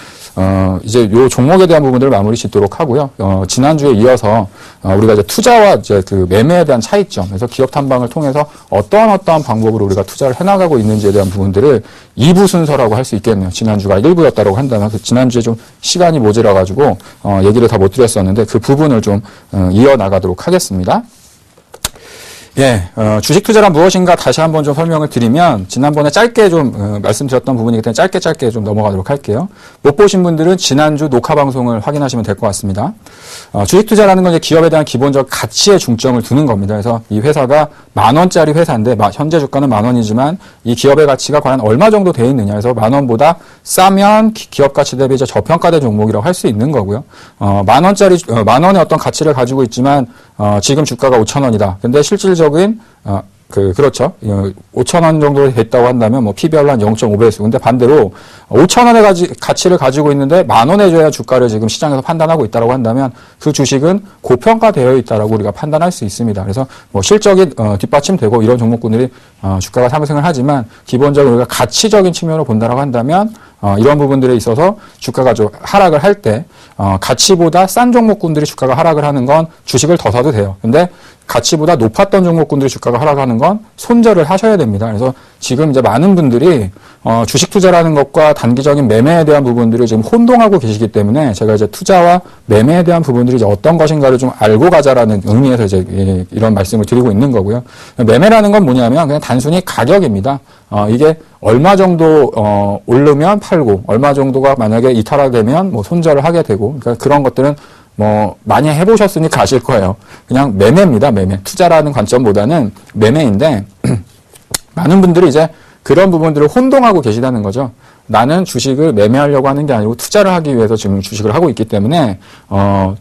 이제 요 종목에 대한 부분들을 마무리 짓도록 하고요. 지난주에 이어서 우리가 이제 투자와 이제 그 매매에 대한 차이점, 그래서 기업 탐방을 통해서 어떠한 방법으로 우리가 투자를 해나가고 있는지에 대한 부분들을 2부 순서라고 할 수 있겠네요. 지난주가 1부였다고 한다면 지난주에 좀 시간이 모자라가지고 얘기를 다 못 드렸었는데 그 부분을 좀 이어나가도록 하겠습니다. 예, 주식 투자란 무엇인가 다시 한번 좀 설명을 드리면, 지난번에 짧게 좀 말씀드렸던 부분이기 때문에 짧게 좀 넘어가도록 할게요. 못 보신 분들은 지난주 녹화 방송을 확인하시면 될 것 같습니다. 주식 투자라는 건 이제 기업에 대한 기본적 가치에 중점을 두는 겁니다. 그래서 이 회사가 10,000원짜리 회사인데, 현재 주가는 10,000원이지만 이 기업의 가치가 과연 얼마 정도 돼 있느냐. 그래서 10,000원보다 싸면 기업 가치 대비 이제 저평가된 종목이라고 할 수 있는 거고요. 10,000원의 어떤 가치를 가지고 있지만, 지금 주가가 5,000원이다. 근데 실질적인 그렇죠. 5,000원 정도 됐다고 한다면 뭐 PBR로 한 0.5배수. 근데 반대로 5,000원의 가치를 가지고 있는데 10,000원에 줘야 주가를 지금 시장에서 판단하고 있다고 한다면 그 주식은 고평가되어 있다라고 우리가 판단할 수 있습니다. 그래서 뭐 실적이 뒷받침되고 이런 종목군들이 주가가 상승을 하지만 기본적으로 우리가 가치적인 측면으로 본다라고 한다면 이런 부분들에 있어서 주가가 좀 하락을 할 때 가치보다 싼 종목군들이 주가가 하락을 하는 건 주식을 더 사도 돼요. 근데 가치보다 높았던 종목군들이 주가가 하락하는 건 손절을 하셔야 됩니다. 그래서 지금 이제 많은 분들이 주식 투자라는 것과 단기적인 매매에 대한 부분들을 지금 혼동하고 계시기 때문에 제가 이제 투자와 매매에 대한 부분들이 이제 어떤 것인가를 좀 알고 가자라는 의미에서 이제 이런 말씀을 드리고 있는 거고요. 매매라는 건 뭐냐면 그냥 단순히 가격입니다. 이게 얼마 정도 오르면 팔고 얼마 정도가 만약에 이탈하되면 뭐 손절을 하게 되고, 그러니까 그런 것들은 뭐 많이 해보셨으니까 아실 거예요. 그냥 매매입니다. 매매. 투자라는 관점보다는 매매인데 많은 분들이 이제 그런 부분들을 혼동하고 계시다는 거죠. 나는 주식을 매매하려고 하는 게 아니고 투자를 하기 위해서 지금 주식을 하고 있기 때문에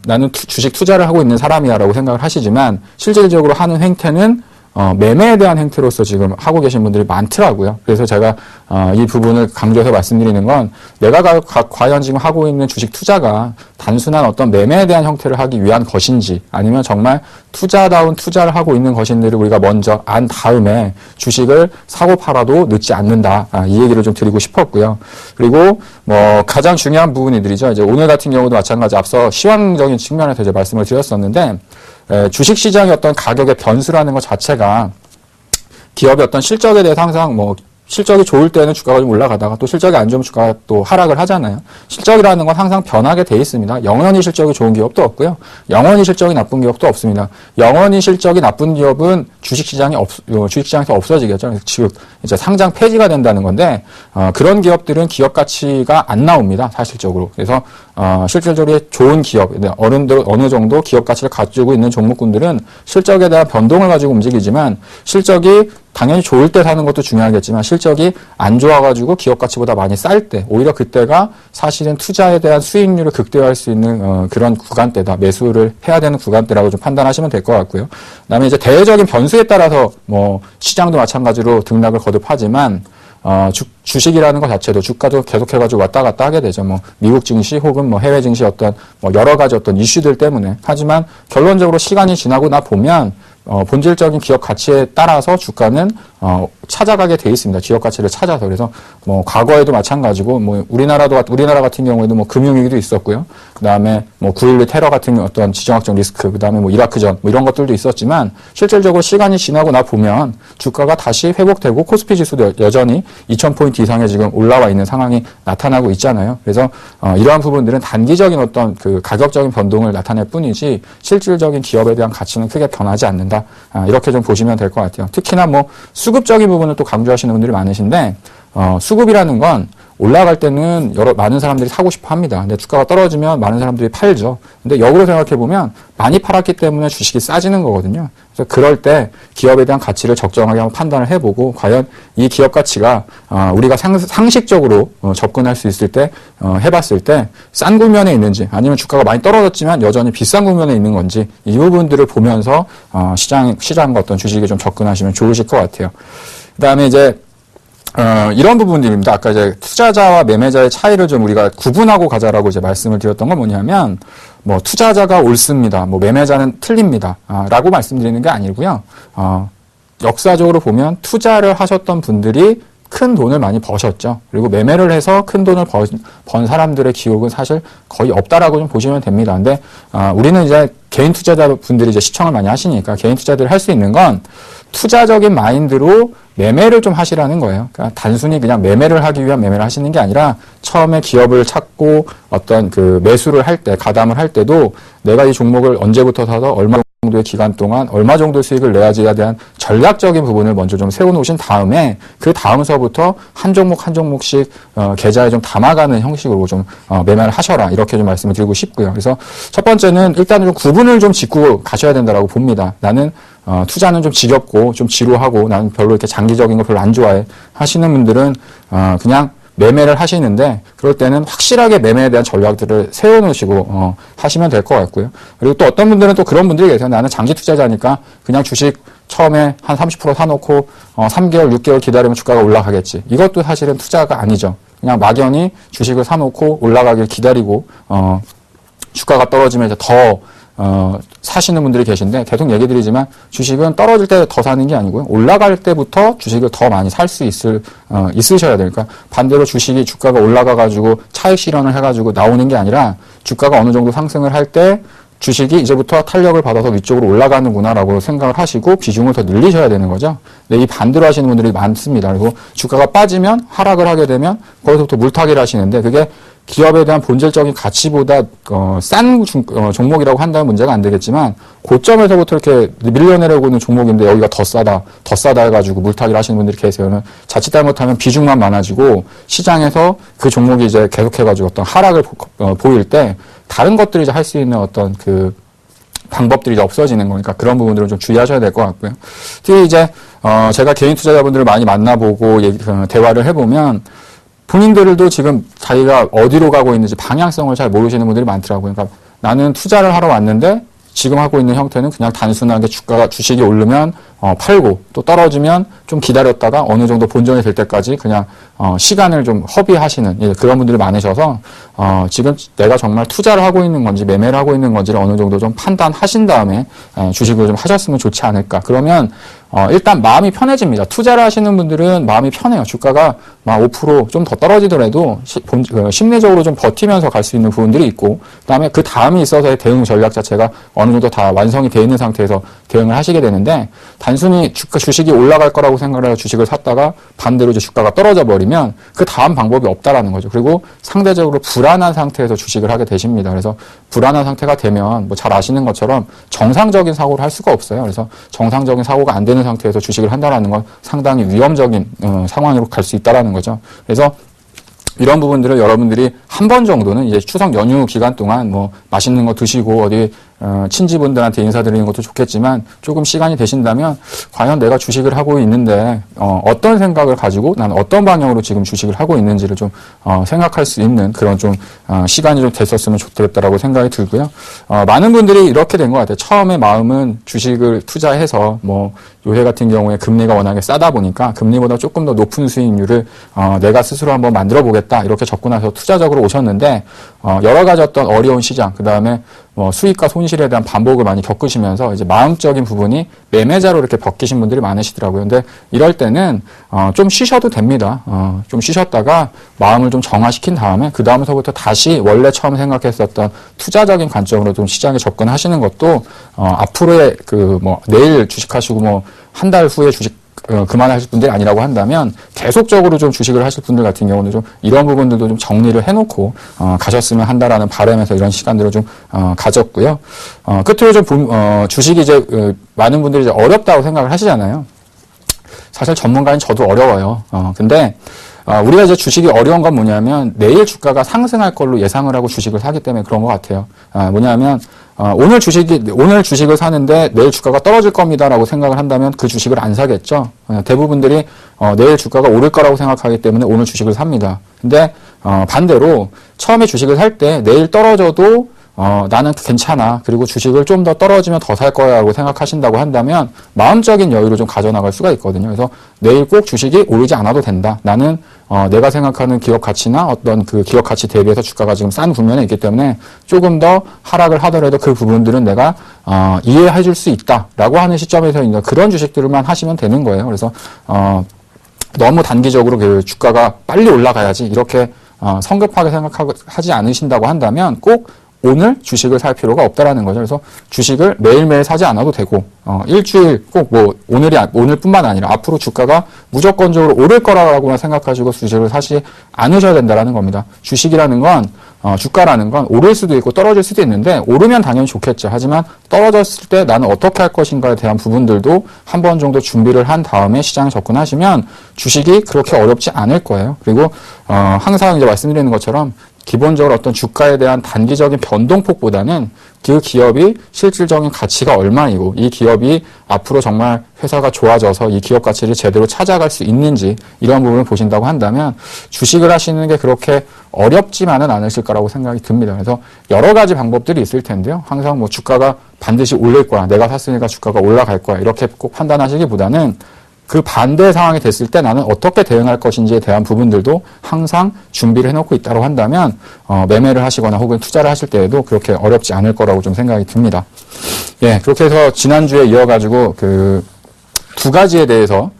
나는 주식 투자를 하고 있는 사람이야라고 생각을 하시지만 실질적으로 하는 행태는 매매에 대한 행태로서 지금 하고 계신 분들이 많더라고요. 그래서 제가 이 부분을 강조해서 말씀드리는 건 내가 과연 지금 하고 있는 주식 투자가 단순한 어떤 매매에 대한 형태를 하기 위한 것인지 아니면 정말 투자다운 투자를 하고 있는 것인지를 우리가 먼저 안 다음에 주식을 사고 팔아도 늦지 않는다. 이 얘기를 좀 드리고 싶었고요. 그리고 뭐 가장 중요한 부분이들이죠. 이제 오늘 같은 경우도 마찬가지 앞서 시황적인 측면에서 이제 말씀을 드렸었는데 주식시장의 어떤 가격의 변수라는 것 자체가 기업의 어떤 실적에 대해서 항상 뭐 실적이 좋을 때는 주가가 좀 올라가다가 또 실적이 안 좋으면 주가가 또 하락을 하잖아요. 실적이라는 건 항상 변하게 돼 있습니다. 영원히 실적이 좋은 기업도 없고요. 영원히 실적이 나쁜 기업도 없습니다. 영원히 실적이 나쁜 기업은 주식시장에서 없어지겠죠. 즉 이제 상장 폐지가 된다는 건데 그런 기업들은 기업 가치가 안 나옵니다. 사실적으로. 그래서 실질적으로 좋은 기업, 어느 정도 기업 가치를 가지고 있는 종목군들은 실적에 대한 변동을 가지고 움직이지만 실적이 당연히 좋을 때 사는 것도 중요하겠지만 실적이 안 좋아가지고 기업 가치보다 많이 쌀 때 오히려 그때가 사실은 투자에 대한 수익률을 극대화할 수 있는 그런 구간대다. 매수를 해야 되는 구간대라고 좀 판단하시면 될 것 같고요. 그다음에 이제 대외적인 변수에 따라서 뭐 시장도 마찬가지로 등락을 거듭하지만 주식이라는 것 자체도 주가도 계속해가지고 왔다 갔다 하게 되죠. 뭐 미국 증시 혹은 뭐 해외 증시 어떤 뭐 여러 가지 어떤 이슈들 때문에. 하지만 결론적으로 시간이 지나고 나 보면 본질적인 기업 가치에 따라서 주가는 찾아가게 돼 있습니다. 기업 가치를 찾아서. 그래서 뭐 과거에도 마찬가지고 뭐 우리나라 같은 경우에도 뭐 금융위기도 있었고요. 그다음에 뭐 9.11 테러 같은 어떤 지정학적 리스크, 그다음에 뭐 이라크전 뭐 이런 것들도 있었지만 실질적으로 시간이 지나고 나 보면 주가가 다시 회복되고 코스피 지수도 여전히 2,000포인트 이상에 지금 올라와 있는 상황이 나타나고 있잖아요. 그래서 이러한 부분들은 단기적인 어떤 그 가격적인 변동을 나타낼 뿐이지 실질적인 기업에 대한 가치는 크게 변하지 않는다. 이렇게 좀 보시면 될 것 같아요. 특히나 뭐 수급적인 부분을 또 강조하시는 분들이 많으신데 수급이라는 건 올라갈 때는 많은 사람들이 사고 싶어 합니다. 근데 주가가 떨어지면 많은 사람들이 팔죠. 근데 역으로 생각해 보면 많이 팔았기 때문에 주식이 싸지는 거거든요. 그래서 그럴 때 기업에 대한 가치를 적정하게 한번 판단을 해보고 과연 이 기업 가치가 우리가 상식적으로 접근할 수 있을 때 해봤을 때 싼 국면에 있는지 아니면 주가가 많이 떨어졌지만 여전히 비싼 국면에 있는 건지 이 부분들을 보면서 시장과 어떤 주식에 좀 접근하시면 좋으실 것 같아요. 그다음에 이제 이런 부분들입니다. 아까 이제 투자자와 매매자의 차이를 좀 우리가 구분하고 가자라고 이제 말씀을 드렸던 건 뭐냐면, 뭐, 투자자가 옳습니다. 뭐, 매매자는 틀립니다. 라고 말씀드리는 게 아니고요. 역사적으로 보면 투자를 하셨던 분들이 큰 돈을 많이 버셨죠. 그리고 매매를 해서 큰 돈을 번 사람들의 기록은 사실 거의 없다라고 좀 보시면 됩니다. 근데, 우리는 이제 개인 투자자분들이 이제 시청을 많이 하시니까 개인 투자들을 할 수 있는 건 투자적인 마인드로 매매를 좀 하시라는 거예요. 그러니까 단순히 그냥 매매를 하기 위한 매매를 하시는 게 아니라 처음에 기업을 찾고 어떤 그 매수를 할 때, 가담을 할 때도 내가 이 종목을 언제부터 사서 얼마 정도의 기간 동안 얼마 정도 수익을 내야지에 대한 전략적인 부분을 먼저 좀 세워놓으신 다음에 그 다음서부터 한 종목 한 종목씩 계좌에 좀 담아가는 형식으로 좀 매매를 하셔라 이렇게 좀 말씀을 드리고 싶고요. 그래서 첫 번째는 일단은 좀 구분을 좀 짓고 가셔야 된다라고 봅니다. 나는 투자는 좀 지겹고 좀 지루하고 나는 별로 이렇게 장기적인 거 별로 안 좋아해 하시는 분들은 그냥 매매를 하시는데 그럴 때는 확실하게 매매에 대한 전략들을 세워놓으시고 하시면 될 것 같고요. 그리고 또 어떤 분들은 또 그런 분들이 계세요. 나는 장기 투자자니까 그냥 주식 처음에 한 30% 사놓고 3개월, 6개월 기다리면 주가가 올라가겠지. 이것도 사실은 투자가 아니죠. 그냥 막연히 주식을 사놓고 올라가길 기다리고 주가가 떨어지면 이제 더 사시는 분들이 계신데 계속 얘기 드리지만 주식은 떨어질 때 더 사는 게 아니고요. 올라갈 때부터 주식을 더 많이 살 수 있으셔야 되니까 반대로 주가가 올라가가지고 차익 실현을 해가지고 나오는 게 아니라 주가가 어느 정도 상승을 할 때 주식이 이제부터 탄력을 받아서 위쪽으로 올라가는구나라고 생각을 하시고 비중을 더 늘리셔야 되는 거죠. 근데 이 반대로 하시는 분들이 많습니다. 그리고 주가가 빠지면 하락을 하게 되면 거기서부터 물타기를 하시는데 그게 기업에 대한 본질적인 가치보다 싼 종목이라고 한다면 문제가 안 되겠지만 고점에서부터 이렇게 밀려내려고 있는 종목인데 여기가 더 싸다 해가지고 물타기를 하시는 분들이 계세요. 자칫 잘못하면 비중만 많아지고 시장에서 그 종목이 이제 계속해가지고 어떤 하락을 보일 때 다른 것들이 이제 할 수 있는 어떤 그 방법들이 이제 없어지는 거니까 그런 부분들을 좀 주의하셔야 될 것 같고요. 특히 이제 제가 개인 투자자분들을 많이 만나보고 대화를 해보면 본인들도 지금 자기가 어디로 가고 있는지 방향성을 잘 모르시는 분들이 많더라고요. 그러니까 나는 투자를 하러 왔는데 지금 하고 있는 형태는 그냥 단순하게 주식이 오르면 팔고 또 떨어지면 좀 기다렸다가 어느 정도 본전이 될 때까지 그냥 시간을 좀 허비하시는 그런 분들이 많으셔서 지금 내가 정말 투자를 하고 있는 건지 매매를 하고 있는 건지를 어느 정도 좀 판단하신 다음에 주식을 좀 하셨으면 좋지 않을까. 그러면 일단 마음이 편해집니다. 투자를 하시는 분들은 마음이 편해요. 주가가 막 5% 좀 더 떨어지더라도 심리적으로 좀 버티면서 갈 수 있는 부분들이 있고 그다음에 그 다음에 있어서의 대응 전략 자체가 어느 정도 다 완성이 되어 있는 상태에서 대응을 하시게 되는데 단순히 주식이 올라갈 거라고 생각을 해서 주식을 샀다가 반대로 이제 주가가 떨어져 버리면 그 다음 방법이 없다라는 거죠. 그리고 상대적으로 불안한 상태에서 주식을 하게 되십니다. 그래서 불안한 상태가 되면 뭐 잘 아시는 것처럼 정상적인 사고를 할 수가 없어요. 그래서 정상적인 사고가 안 되는 상태에서 주식을 한다라는 건 상당히 위험적인 상황으로 갈 수 있다라는 거죠. 그래서 이런 부분들을 여러분들이 한 번 정도는 이제 추석 연휴 기간 동안 뭐 맛있는 거 드시고 어디 친지분들한테 인사드리는 것도 좋겠지만 조금 시간이 되신다면 과연 내가 주식을 하고 있는데 어떤 생각을 가지고 나는 어떤 방향으로 지금 주식을 하고 있는지를 좀 생각할 수 있는 그런 좀 시간이 좀 됐었으면 좋겠다라고 생각이 들고요. 많은 분들이 이렇게 된 것 같아요. 처음에 마음은 주식을 투자해서 뭐 요새 같은 경우에 금리가 워낙에 싸다 보니까 금리보다 조금 더 높은 수익률을 내가 스스로 한번 만들어 보겠다 이렇게 접근해서 투자적으로 오셨는데 여러 가지 어떤 어려운 시장 그다음에 뭐 수익과 손실에 대한 반복을 많이 겪으시면서 이제 마음적인 부분이 매매자로 이렇게 벗기신 분들이 많으시더라고요. 근데 이럴 때는 좀 쉬셔도 됩니다. 좀 쉬셨다가 마음을 좀 정화시킨 다음에 그 다음서부터 다시 원래 처음 생각했었던 투자적인 관점으로 좀 시장에 접근하시는 것도 앞으로의 그 뭐 내일 주식하시고 뭐 한 달 후에 주식 그만하실 분들이 아니라고 한다면 계속적으로 좀 주식을 하실 분들 같은 경우는 좀 이런 부분들도 좀 정리를 해놓고 가셨으면 한다라는 바람에서 이런 시간들을 좀 가졌고요. 끝으로 좀 주식이 이제 많은 분들이 이제 어렵다고 생각을 하시잖아요. 사실 전문가인 저도 어려워요. 근데 우리가 이제 주식이 어려운 건 뭐냐면 내일 주가가 상승할 걸로 예상을 하고 주식을 사기 때문에 그런 것 같아요. 뭐냐면 오늘 주식을 사는데 내일 주가가 떨어질 겁니다라고 생각을 한다면 그 주식을 안 사겠죠. 대부분들이 내일 주가가 오를 거라고 생각하기 때문에 오늘 주식을 삽니다. 근데 반대로 처음에 주식을 살 때 내일 떨어져도 나는 괜찮아. 그리고 주식을 좀 더 떨어지면 더 살 거야라고 생각하신다고 한다면 마음적인 여유를 좀 가져나갈 수가 있거든요. 그래서 내일 꼭 주식이 오르지 않아도 된다. 나는 내가 생각하는 기업 가치나 어떤 그 기업 가치 대비해서 주가가 지금 싼 국면에 있기 때문에 조금 더 하락을 하더라도 그 부분들은 내가 이해해 줄 수 있다라고 하는 시점에서 이제 그런 주식들만 하시면 되는 거예요. 그래서 너무 단기적으로 그 주가가 빨리 올라가야지 이렇게 성급하게 생각하지 않으신다고 한다면 꼭 오늘 주식을 살 필요가 없다라는 거죠. 그래서 주식을 매일매일 사지 않아도 되고, 일주일 꼭 뭐, 오늘뿐만 아니라 앞으로 주가가 무조건적으로 오를 거라고만 생각하시고 주식을 사지 않으셔야 된다라는 겁니다. 주식이라는 건, 주가라는 건 오를 수도 있고 떨어질 수도 있는데, 오르면 당연히 좋겠죠. 하지만 떨어졌을 때 나는 어떻게 할 것인가에 대한 부분들도 한 번 정도 준비를 한 다음에 시장에 접근하시면 주식이 그렇게 어렵지 않을 거예요. 그리고, 항상 이제 말씀드리는 것처럼 기본적으로 어떤 주가에 대한 단기적인 변동폭보다는 그 기업이 실질적인 가치가 얼마이고 이 기업이 앞으로 정말 회사가 좋아져서 이 기업 가치를 제대로 찾아갈 수 있는지 이런 부분을 보신다고 한다면 주식을 하시는 게 그렇게 어렵지만은 않으실 거라고 생각이 듭니다. 그래서 여러 가지 방법들이 있을 텐데요. 항상 뭐 주가가 반드시 올릴 거야. 내가 샀으니까 주가가 올라갈 거야. 이렇게 꼭 판단하시기보다는 그 반대 상황이 됐을 때 나는 어떻게 대응할 것인지에 대한 부분들도 항상 준비를 해놓고 있다고 한다면 매매를 하시거나 혹은 투자를 하실 때에도 그렇게 어렵지 않을 거라고 좀 생각이 듭니다. 예, 그렇게 해서 지난주에 이어가지고 그 두 가지에 대해서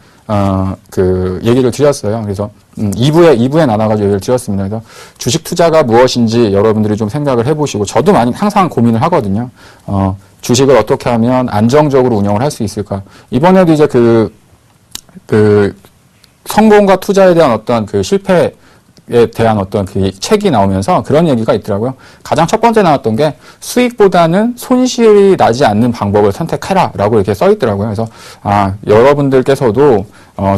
그 얘기를 드렸어요. 그래서 2부에 나눠가지고 얘기를 드렸습니다. 그래서 주식 투자가 무엇인지 여러분들이 좀 생각을 해보시고 저도 항상 고민을 하거든요. 주식을 어떻게 하면 안정적으로 운영을 할 수 있을까? 이번에도 이제 그 성공과 투자에 대한 어떤 그 실패에 대한 어떤 그 책이 나오면서 그런 얘기가 있더라고요. 가장 첫 번째 나왔던 게 수익보다는 손실이 나지 않는 방법을 선택해라라고 이렇게 써 있더라고요. 그래서 여러분들께서도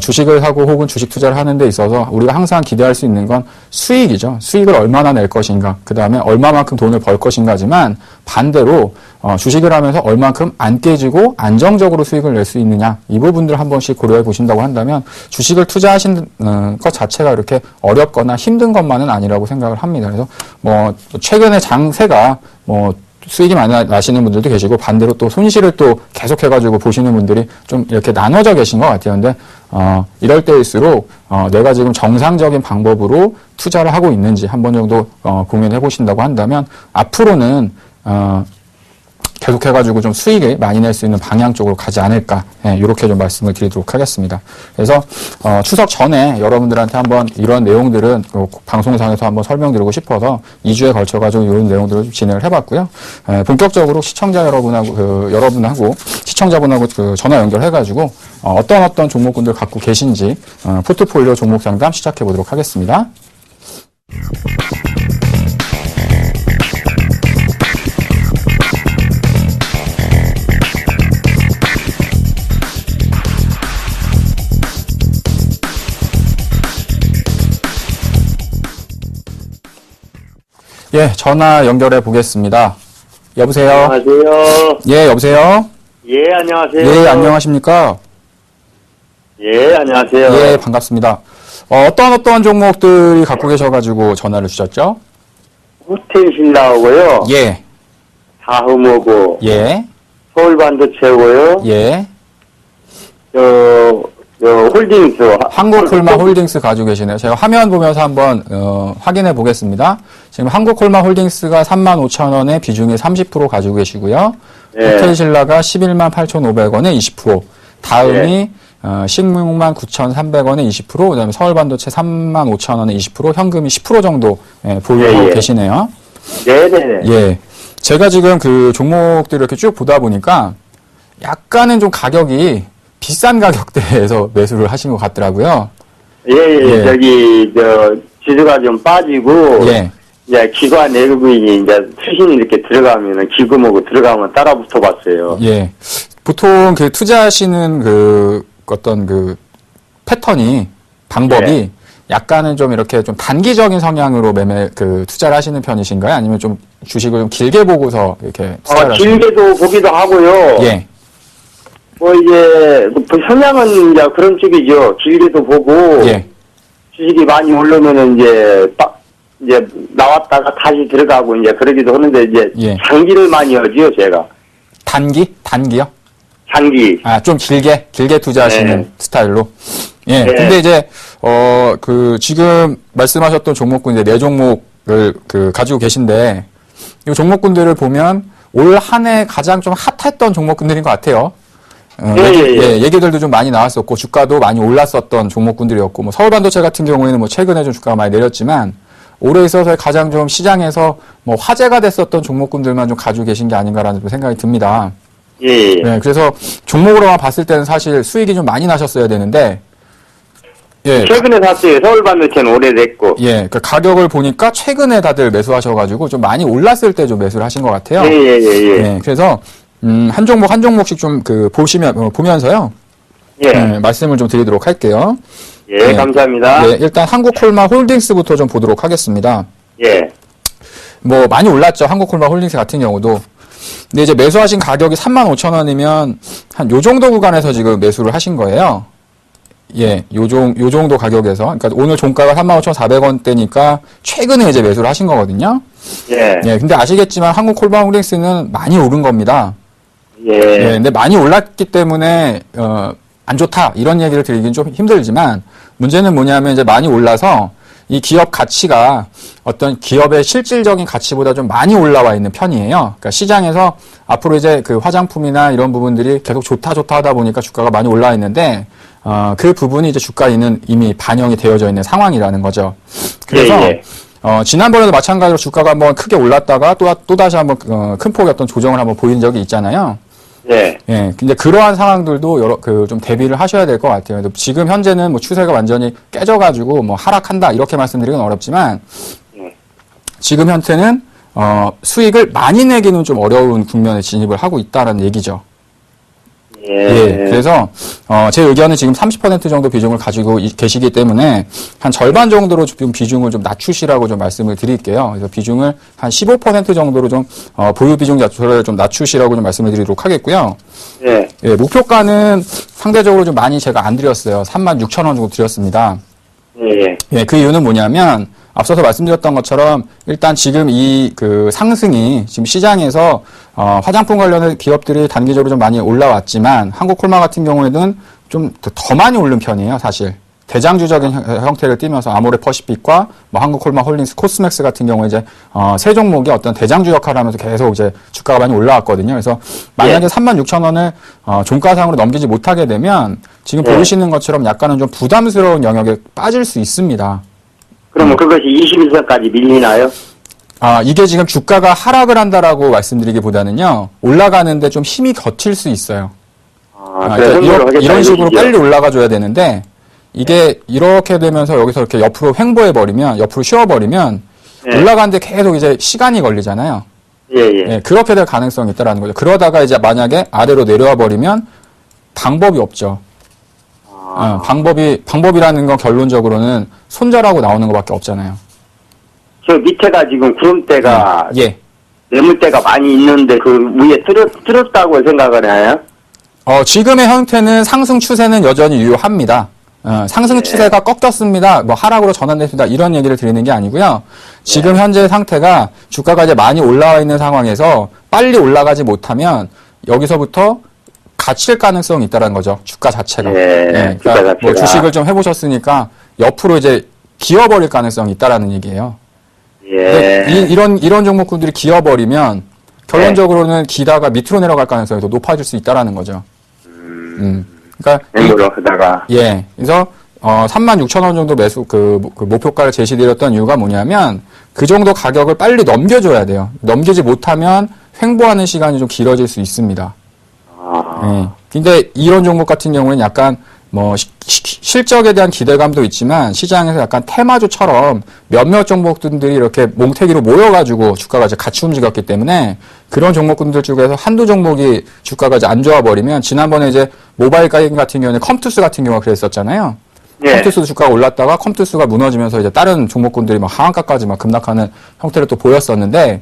주식을 하고 혹은 주식 투자를 하는 데 있어서 우리가 항상 기대할 수 있는 건 수익이죠. 수익을 얼마나 낼 것인가, 그 다음에 얼마만큼 돈을 벌 것인가지만 반대로 주식을 하면서 얼만큼 안 깨지고 안정적으로 수익을 낼 수 있느냐 이 부분들을 한 번씩 고려해 보신다고 한다면 주식을 투자하시는 것 자체가 이렇게 어렵거나 힘든 것만은 아니라고 생각을 합니다. 그래서 뭐 최근에 장세가 뭐 수익이 많이 나시는 분들도 계시고 반대로 또 손실을 또 계속해가지고 보시는 분들이 좀 이렇게 나눠져 계신 것 같아요. 근데 이럴 때일수록 내가 지금 정상적인 방법으로 투자를 하고 있는지 한 번 정도 고민해 보신다고 한다면 앞으로는 계속해가지고 좀 수익을 많이 낼 수 있는 방향 쪽으로 가지 않을까, 이렇게 좀 말씀을 드리도록 하겠습니다. 그래서 추석 전에 여러분들한테 한번 이런 내용들은 방송상에서 한번 설명드리고 싶어서 2주에 걸쳐가지고 이런 내용들을 좀 진행을 해봤고요. 본격적으로 시청자 여러분하고 시청자분하고 전화 연결해가지고 어떤 종목군들 갖고 계신지 포트폴리오 종목 상담 시작해 보도록 하겠습니다. 예, 전화 연결해 보겠습니다. 여보세요? 안녕하세요. 예, 여보세요? 예, 안녕하세요. 예, 안녕하십니까? 예, 안녕하세요. 예, 반갑습니다. 어떤 종목들이 갖고 계셔가지고 전화를 주셨죠? 호텔 신라하고요. 예, 다흠하고 예, 서울반도체고요. 예. 홀딩스. 한국콜마 홀딩스 가지고 계시네요. 제가 화면 보면서 한번 확인해 보겠습니다. 지금 한국콜마 홀딩스가 35,000원에 비중이 30% 가지고 계시고요. 예. 호텔신라가 118,500원에 20%. 다음이 식물만 9,300원에 20%, 그다음에 서울반도체 35,000원에 20%, 현금이 10% 정도 보유하고 예. 계시네요. 네네네. 예. 제가 지금 그 종목들을 이렇게 쭉 보다 보니까 약간은 좀 가격이 비싼 가격대에서 매수를 하신 것 같더라고요. 예, 예. 저기, 지수가 좀 빠지고. 예. 이제 기관 내부인이 이제 수신이 이렇게 들어가면은 기금하고 들어가면 따라 붙어 봤어요. 예. 보통 그 투자하시는 어떤 패턴이, 방법이 예. 약간은 좀 이렇게 좀 단기적인 성향으로 투자를 하시는 편이신가요? 아니면 좀 주식을 좀 길게 보고서 이렇게 투자를 하시는 길게도 보기도 하고요. 예. 이제, 성향은 이제 그런 쪽이죠. 길게도 보고. 예. 주식이 많이 오르면은 이제 나왔다가 다시 들어가고 이제 그러기도 하는데 이제 예. 장기를 많이 하지요, 제가. 단기요? 장기. 아, 좀 길게 투자하시는 네. 스타일로. 예. 네. 근데 이제, 지금 말씀하셨던 종목군 이제 4종목을 가지고 계신데, 이 종목군들을 보면 올 한 해 가장 좀 핫했던 종목군들인 것 같아요. 얘기들도 좀 많이 나왔었고, 주가도 많이 올랐었던 종목군들이었고, 뭐 서울반도체 같은 경우에는 뭐 최근에 좀 주가가 많이 내렸지만, 올해 있어서 가장 좀 시장에서 뭐 화제가 됐었던 종목군들만 좀 가지고 계신 게 아닌가라는 생각이 듭니다. 예. 네, 그래서 종목으로만 봤을 때는 사실 수익이 좀 많이 나셨어야 되는데, 예. 최근에 샀어요. 서울반도체는 오래됐고. 예, 그 가격을 보니까 최근에 다들 매수하셔가지고 좀 많이 올랐을 때 좀 매수를 하신 것 같아요. 예. 네, 그래서, 한 종목씩 좀 보면서요. 예. 말씀을 좀 드리도록 할게요. 예, 감사합니다. 예, 일단 한국콜마 홀딩스부터 좀 보도록 하겠습니다. 예. 뭐 많이 올랐죠. 한국콜마 홀딩스 같은 경우도. 근데 이제 매수하신 가격이 35,000원이면 한 요 정도 구간에서 지금 매수를 하신 거예요. 예, 요 정도 가격에서. 그러니까 오늘 종가가 35,400원대니까 최근에 이제 매수를 하신 거거든요. 예. 예, 근데 아시겠지만 한국콜마 홀딩스는 많이 오른 겁니다. 예. 예, 근데 많이 올랐기 때문에 안 좋다 이런 얘기를 드리긴 좀 힘들지만 문제는 뭐냐면 이제 많이 올라서 이 기업 가치가 어떤 기업의 실질적인 가치보다 좀 많이 올라와 있는 편이에요. 그러니까 시장에서 앞으로 이제 그 화장품이나 이런 부분들이 계속 좋다 하다 보니까 주가가 많이 올라와 있는데 그 부분이 이제 주가에는 이미 반영이 되어져 있는 상황이라는 거죠. 그래서 예. 지난번에도 마찬가지로 주가가 한번 크게 올랐다가 또 다시 한번 큰 폭의 어떤 조정을 한번 보인 적이 있잖아요. 예. 예, 근데 그러한 상황들도 좀 대비를 하셔야 될 것 같아요. 지금 현재는 뭐 추세가 완전히 깨져가지고 뭐 하락한다 이렇게 말씀드리긴 어렵지만 지금 현재는 수익을 많이 내기는 좀 어려운 국면에 진입을 하고 있다라는 얘기죠. 예, 그래서 제 의견은 지금 30% 정도 비중을 가지고 계시기 때문에 한 절반 정도로 좀 비중을 좀 낮추시라고 좀 말씀을 드릴게요. 그래서 비중을 한 15% 정도로 좀 보유 비중 자체를 좀 낮추시라고 좀 말씀을 드리도록 하겠고요. 예. 예, 목표가는 상대적으로 좀 많이 제가 안 드렸어요. 36,000원 정도 드렸습니다. 예. 예, 그 이유는 뭐냐면 앞서서 말씀드렸던 것처럼 일단 지금 이 상승이 지금 시장에서 화장품 관련된 기업들이 단기적으로 좀 많이 올라왔지만 한국콜마 같은 경우에는 좀 더 많이 오른 편이에요, 사실. 대장주적인 형태를 띠면서 아모레퍼시픽과 뭐 한국콜마홀딩스, 코스맥스 같은 경우에 이제 세 종목이 어떤 대장주 역할을 하면서 계속 이제 주가가 많이 올라왔거든요. 그래서 만약에 36,000원을 종가상으로 넘기지 못하게 되면 지금 보이시는 것처럼 약간은 좀 부담스러운 영역에 빠질 수 있습니다. 그러면 그것이 21선까지 밀리나요? 이게 지금 주가가 하락을 한다라고 말씀드리기보다는요, 올라가는데 좀 힘이 거칠 수 있어요. 그러니까 이런 식으로 빨리 올라가줘야 되는데, 이게 이렇게 되면서 여기서 이렇게 옆으로 횡보해버리면, 옆으로 쉬어버리면, 올라가는데 계속 이제 시간이 걸리잖아요. 예, 그렇게 될 가능성이 있다라는 거죠. 그러다가 이제 만약에 아래로 내려와 버리면 방법이 없죠. 방법이라는 건 결론적으로는 손절하고 나오는 것밖에 없잖아요. 저 밑에가 지금 구름대가 매물대가 많이 있는데 그 위에 뚫었다고 생각을 해요? 지금의 형태는 상승 추세는 여전히 유효합니다. 상승 추세가 꺾였습니다. 뭐 하락으로 전환됐습니다. 이런 얘기를 드리는 게 아니고요. 지금 현재 상태가 주가가 이제 많이 올라와 있는 상황에서 빨리 올라가지 못하면 여기서부터 갇힐 가능성이 있다는 거죠. 주가 자체가. 그러니까 뭐 주식을 좀 해보셨으니까 옆으로 이제 기어버릴 가능성이 있다라는 얘기예요. 이런 종목군들이 기어버리면 결론적으로는 기다가 밑으로 내려갈 가능성이 더 높아질 수 있다라는 거죠. 그러니까 그래서 36,000원 정도 매수 그 목표가를 제시드렸던 이유가 뭐냐면 그 정도 가격을 빨리 넘겨줘야 돼요. 넘기지 못하면 횡보하는 시간이 좀 길어질 수 있습니다. 근데 이런 종목 같은 경우는 약간 뭐 실적에 대한 기대감도 있지만 시장에서 약간 테마주처럼 몇몇 종목들이 이렇게 몽태기로 모여가지고 주가가 이제 같이 움직였기 때문에 그런 종목군들 중에서 한두 종목이 주가가 이제 안 좋아 버리면 지난번에 이제 모바일 게임 같은 경우는 컴투스 같은 경우가 그랬었잖아요. 컴투스도 주가가 올랐다가 컴투스가 무너지면서 이제 다른 종목군들이 막 하한가까지 막 급락하는 형태를 또 보였었는데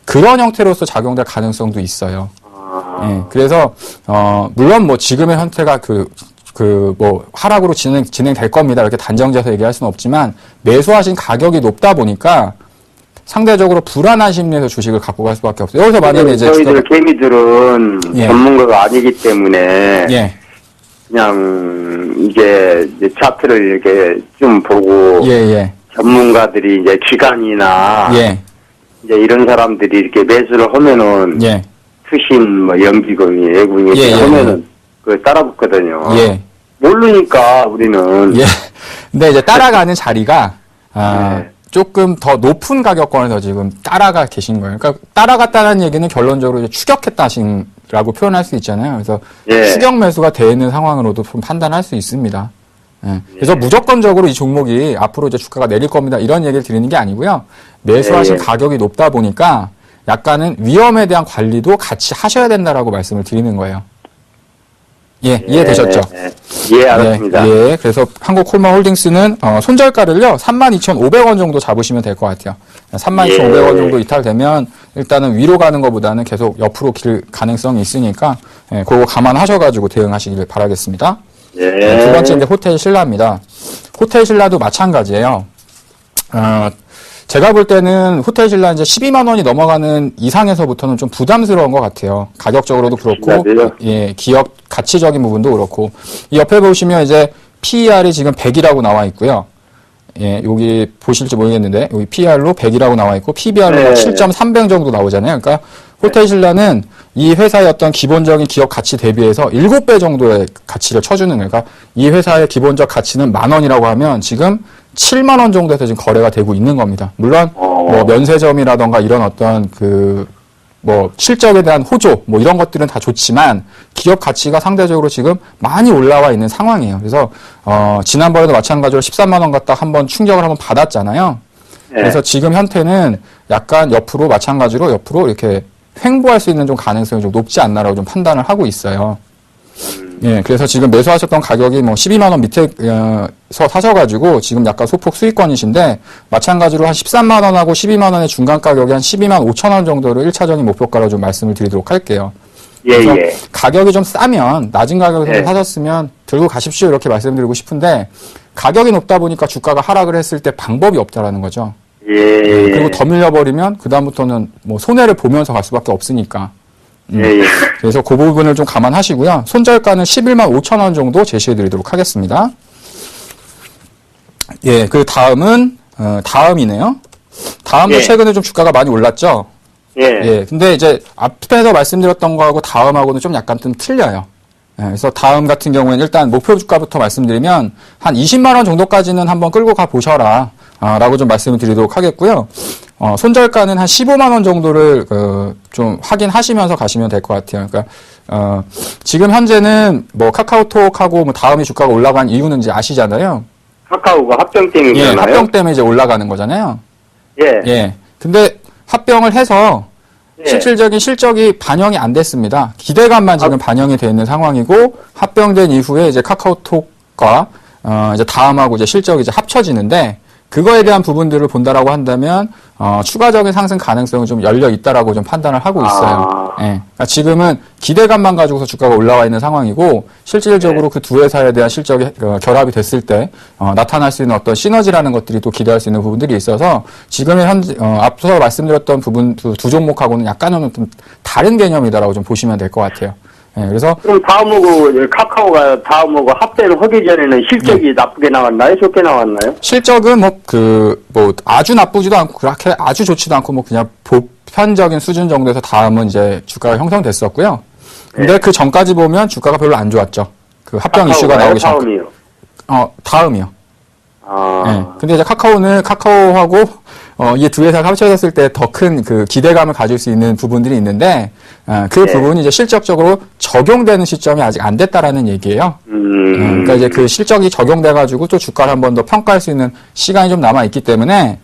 그런 형태로서 작용될 가능성도 있어요. 그래서 물론 뭐 지금의 형태가 뭐 하락으로 진행될 겁니다. 이렇게 단정지어서 얘기할 수는 없지만 매수하신 가격이 높다 보니까 상대적으로 불안한 심리에서 주식을 갖고 갈 수밖에 없어요. 여기서 만약에 이제 저희들 개미들은 전문가가 아니기 때문에 그냥 이제 차트를 이렇게 좀 보고 전문가들이 이제 기관이나 이제 이런 사람들이 이렇게 매수를 하면은 투신 뭐 연기금이 예군이 이렇게 하면은 그 따라붙거든요. 모르니까 우리는. 근데 이제 따라가는 자리가 조금 더 높은 가격권에서 지금 따라가 계신 거예요. 그러니까 따라갔다는 얘기는 결론적으로 이제 추격했다라고 표현할 수 있잖아요. 그래서 추격 매수가 되어 있는 상황으로도 좀 판단할 수 있습니다. 그래서 무조건적으로 이 종목이 앞으로 이제 주가가 내릴 겁니다. 이런 얘기를 드리는 게 아니고요. 매수하신 가격이 높다 보니까 약간은 위험에 대한 관리도 같이 하셔야 된다라고 말씀을 드리는 거예요. 이해되셨죠? 알았습니다. 그래서 한국콜마홀딩스는 손절가를요 32,500원 정도 잡으시면 될 것 같아요. 32,500원 정도 이탈되면 일단은 위로 가는 것보다는 계속 옆으로 길 가능성이 있으니까 그거 감안하셔가지고 대응하시길 바라겠습니다. 두 번째 이제 호텔 신라입니다. 호텔 신라도 마찬가지예요. 제가 볼 때는 호텔 신라 이제 12만 원이 넘어가는 이상에서부터는 좀 부담스러운 것 같아요. 가격적으로도 그렇고, 기업 가치적인 부분도 그렇고. 이 옆에 보시면 이제 PER이 지금 100이라고 나와 있고요. 여기 보실지 모르겠는데, 여기 PER로 100이라고 나와 있고, PBR로 7.3배 정도 나오잖아요. 그러니까 호텔 신라는 이 회사의 어떤 기본적인 기업 가치 대비해서 7배 정도의 가치를 쳐주는 거예요. 그러니까 이 회사의 기본적 가치는 10,000원이라고 하면 지금 7만 원 정도에서 지금 거래가 되고 있는 겁니다. 물론 뭐 면세점이라던가 이런 어떤 뭐 실적에 대한 호조 뭐 이런 것들은 다 좋지만 기업 가치가 상대적으로 지금 많이 올라와 있는 상황이에요. 그래서 지난번에도 마찬가지로 13만 원 갖다 한번 충격을 한번 받았잖아요. 그래서 지금 현태는 약간 옆으로 이렇게 횡보할 수 있는 좀 가능성이 좀 높지 않나라고 좀 판단을 하고 있어요. 그래서 지금 매수하셨던 가격이 뭐 12만 원 밑에서 사셔가지고 지금 약간 소폭 수익권이신데 마찬가지로 한 13만 원하고 12만 원의 중간 가격이 한 12만 5천 원 정도를 1차적인 목표가로 좀 말씀을 드리도록 할게요. 그래서 가격이 좀 싸면 낮은 가격에서 사셨으면 들고 가십시오 이렇게 말씀드리고 싶은데 가격이 높다 보니까 주가가 하락을 했을 때 방법이 없다라는 거죠. 그리고 더 밀려버리면 그 다음부터는 뭐 손해를 보면서 갈 수밖에 없으니까. 그래서 그 부분을 좀 감안하시고요. 손절가는 11만 5천 원 정도 제시해 드리도록 하겠습니다. 예, 그 다음은 다음이네요. 다음도 예. 최근에 좀 주가가 많이 올랐죠. 예. 예, 근데 이제 앞에서 말씀드렸던 거하고 다음하고는 좀 약간 좀 틀려요. 예, 그래서 다음 같은 경우에는 일단 목표 주가부터 말씀드리면 한 20만 원 정도까지는 한번 끌고 가 보셔라. 라고 좀 말씀을 드리도록 하겠고요. 손절가는 한 15만 원 정도를 좀 확인하시면서 가시면 될 것 같아요. 그러니까 지금 현재는 뭐 카카오톡하고 뭐 다음에 주가가 올라간 이유는 이제 아시잖아요. 카카오가 합병 때문에 예, 그러나요? 합병 때문에 이제 올라가는 거잖아요. 예. 예. 근데 합병을 해서 예. 실질적인 실적이 반영이 안 됐습니다. 기대감만 지금 반영이 되어 있는 상황이고 합병된 이후에 이제 카카오톡과 이제 다음하고 이제 실적이 이제 합쳐지는데 그거에 대한 부분들을 본다라고 한다면 추가적인 상승 가능성은 좀 열려 있다라고 좀 판단을 하고 있어요. 예. 그러니까 지금은 기대감만 가지고서 주가가 올라와 있는 상황이고 실질적으로 그 두 회사에 대한 실적이 결합이 됐을 때 나타날 수 있는 어떤 시너지라는 것들이 또 기대할 수 있는 부분들이 있어서 지금의 현재 앞서 말씀드렸던 부분 두 종목하고는 약간은 좀 다른 개념이다라고 좀 보시면 될 것 같아요. 예, 그래서 그럼 다음하고 카카오가 다음하고 합병을 하기 전에는 실적이 나쁘게 나왔나요? 좋게 나왔나요? 실적은 뭐 아주 나쁘지도 않고 그렇게 아주 좋지도 않고 뭐 그냥 보편적인 수준 정도에서 다음은 이제 주가가 형성됐었고요. 근데 그 전까지 보면 주가가 별로 안 좋았죠. 그 합병 이슈가 나오기 전. 다음이요. 다음이요. 예. 근데 이제 카카오하고 이 두 회사가 합쳐졌을 때 더 큰 그 기대감을 가질 수 있는 부분들이 있는데 그 부분이 이제 실적적으로 적용되는 시점이 아직 안 됐다라는 얘기예요. 그러니까 이제 그 실적이 적용돼가지고 또 주가를 한 번 더 평가할 수 있는 시간이 좀 남아 있기 때문에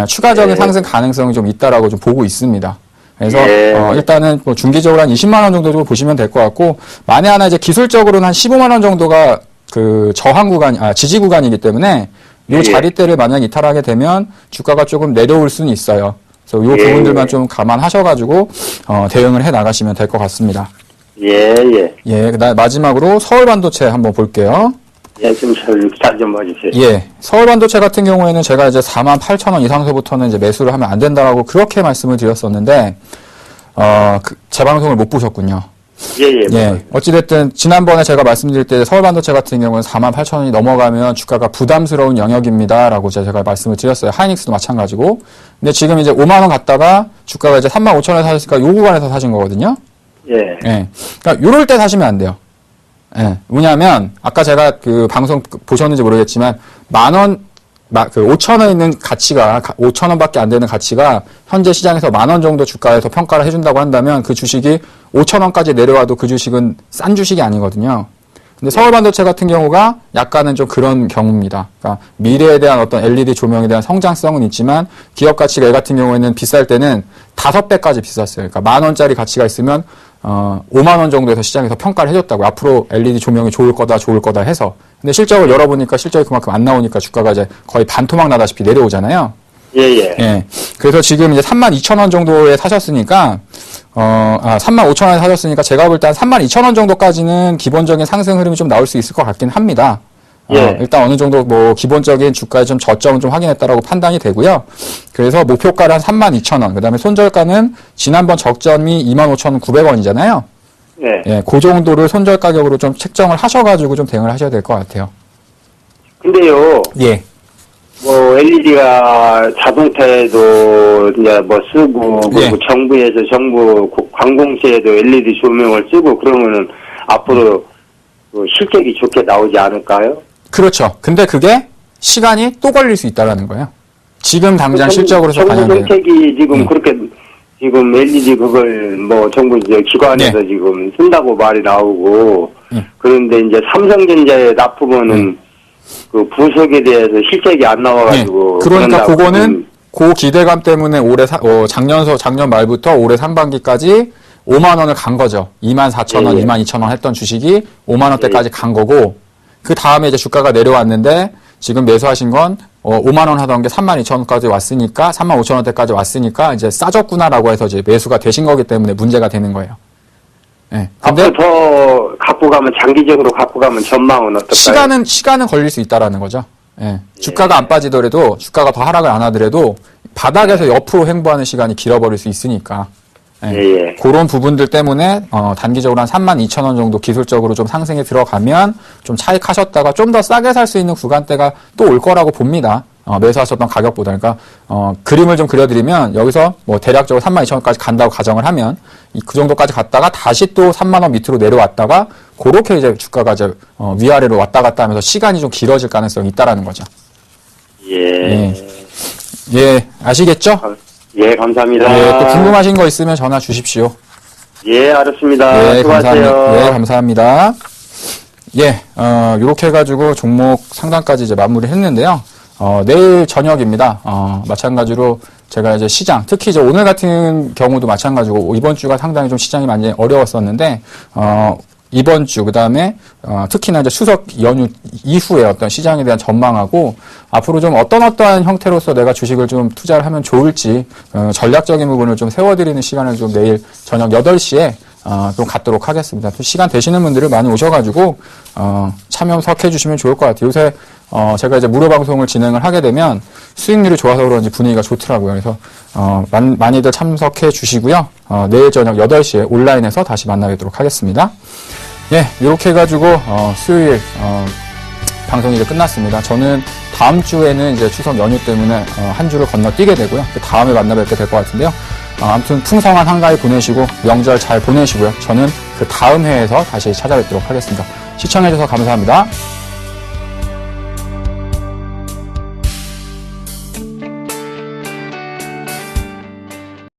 추가적인 상승 가능성이 좀 있다라고 좀 보고 있습니다. 그래서 일단은 뭐 중기적으로 한 20만 원 정도 보시면 될 것 같고 만에 하나 이제 기술적으로는 한 15만 원 정도가 그 저항 구간, 지지 구간이기 때문에 요 자리대를 만약 이탈하게 되면 주가가 조금 내려올 수는 있어요. 그래서 요 부분들만 좀 감안하셔가지고 대응을 해 나가시면 될 것 같습니다. 예, 그다음 마지막으로 서울반도체 한번 볼게요. 예, 좀 잘 좀 봐주세요. 예, 서울반도체 같은 경우에는 제가 이제 48,000원 이상서부터는 이제 매수를 하면 안 된다라고 그렇게 말씀을 드렸었는데 제 방송을 못 보셨군요. 예. 어찌됐든, 지난번에 제가 말씀드릴 때 서울반도체 같은 경우는 48,000원이 넘어가면 주가가 부담스러운 영역입니다. 라고 제가 말씀을 드렸어요. 하이닉스도 마찬가지고. 근데 지금 이제 5만원 갔다가 주가가 이제 35,000원에 사셨으니까 요 구간에서 사신 거거든요. 예. 그러니까 요럴 때 사시면 안 돼요. 예. 왜냐하면, 아까 제가 그 방송 보셨는지 모르겠지만, 5,000원에 있는 가치가, 5,000원밖에 안 되는 가치가 현재 시장에서 10,000원 정도 주가에서 평가를 해준다고 한다면 그 주식이 5,000원까지 내려와도 그 주식은 싼 주식이 아니거든요. 근데 서울반도체 같은 경우가 약간은 좀 그런 경우입니다. 그러니까 미래에 대한 어떤 LED 조명에 대한 성장성은 있지만 기업 가치가 얘 같은 경우에는 비쌀 때는 5배까지 비쌌어요. 그러니까 10,000원짜리 가치가 있으면 5만 원 정도에서 시장에서 평가를 해줬다고. 앞으로 LED 조명이 좋을 거다 해서. 근데 실적을 열어보니까 실적이 그만큼 안 나오니까 주가가 이제 거의 반토막 나다시피 내려오잖아요. 예. 그래서 지금 이제 32,000원 정도에 사셨으니까, 35,000원에 사셨으니까 제가 볼 때 한 32,000원 정도까지는 기본적인 상승 흐름이 좀 나올 수 있을 것 같긴 합니다. 일단 어느 정도 뭐 기본적인 주가의 좀 저점은 좀 확인했다라고 판단이 되고요. 그래서 목표가를 한 32,000원, 그 다음에 손절가는 지난번 적점이 25,900원이잖아요. 예, 그 정도를 손절 가격으로 좀 책정을 하셔가지고 좀 대응을 하셔야 될 것 같아요. 근데요. 예. 뭐 LED가 자동차에도 이제 뭐 쓰고 그리고 정부 관공서에도 LED 조명을 쓰고 그러면은 앞으로 실적이 좋게 나오지 않을까요? 그렇죠. 근데 그게 시간이 또 걸릴 수 있다라는 거예요. 지금 당장 실적으로서 반영되는. 정부 정책이 지금 그렇게 지금 LED 그걸 뭐 정부 이제 기관에서 지금 쓴다고 말이 나오고 그런데 이제 삼성전자에 납품하는 그 부속에 대해서 실적이 안 나와가지고. 그러니까 그거는 그 기대감 때문에 올해 작년 말부터 올해 상반기까지 5만 원을 간 거죠. 24,000원, 22,000원 했던 주식이 5만 원대까지 간 거고 그 다음에 이제 주가가 내려왔는데 지금 매수하신 건 5만 원 하던 게 32,000원까지 왔으니까 35,000원대까지 왔으니까 이제 싸졌구나라고 해서 이제 매수가 되신 거기 때문에 문제가 되는 거예요. 예. 근데 앞으로 더 갖고 가면 장기적으로 갖고 가면 전망은 어떨까요? 시간은 걸릴 수 있다라는 거죠. 예. 주가가 안 빠지더라도 주가가 더 하락을 안 하더라도 바닥에서 옆으로 횡보하는 시간이 길어버릴 수 있으니까. 그런 부분들 때문에 단기적으로 한 32,000원 정도 기술적으로 좀 상승이 들어가면 좀 차익하셨다가 좀 더 싸게 살 수 있는 구간대가 또 올 거라고 봅니다. 매수하셨던 가격보다. 그러니까 그림을 좀 그려드리면 여기서 뭐 대략적으로 32,000원까지 간다고 가정을 하면 그 정도까지 갔다가 다시 또 3만 원 밑으로 내려왔다가 그렇게 이제 주가가 이제 위아래로 왔다 갔다 하면서 시간이 좀 길어질 가능성이 있다라는 거죠. 예, 아시겠죠? 예, 감사합니다. 예, 또 궁금하신 거 있으면 전화 주십시오. 예, 알았습니다. 예, 수고하세요. 감사합니다. 예, 감사합니다. 예, 요렇게 해가지고 종목 상담까지 이제 마무리 했는데요. 내일 저녁입니다. 마찬가지로 제가 이제 시장, 특히 이제 오늘 같은 경우도 마찬가지고 이번 주가 상당히 좀 시장이 많이 어려웠었는데, 이번 주, 그 다음에, 특히나 이제 추석 연휴 이후에 어떤 시장에 대한 전망하고, 앞으로 좀 어떠한 형태로서 내가 주식을 좀 투자를 하면 좋을지, 전략적인 부분을 좀 세워드리는 시간을 좀 내일 저녁 8시에, 좀 갖도록 하겠습니다. 또 시간 되시는 분들을 많이 오셔가지고, 참여석해 주시면 좋을 것 같아요. 요새, 제가 이제 무료 방송을 진행을 하게 되면 수익률이 좋아서 그런지 분위기가 좋더라고요. 그래서, 많이들 참석해 주시고요. 내일 저녁 8시에 온라인에서 다시 만나뵙도록 하겠습니다. 예, 이렇게 해가지고, 수요일, 방송이 이제 끝났습니다. 저는 다음 주에는 이제 추석 연휴 때문에, 한 주를 건너뛰게 되고요. 그 다음에 만나뵙게 될 것 같은데요. 아무튼 풍성한 한가위 보내시고, 명절 잘 보내시고요. 저는 그 다음 회에서 다시 찾아뵙도록 하겠습니다. 시청해주셔서 감사합니다.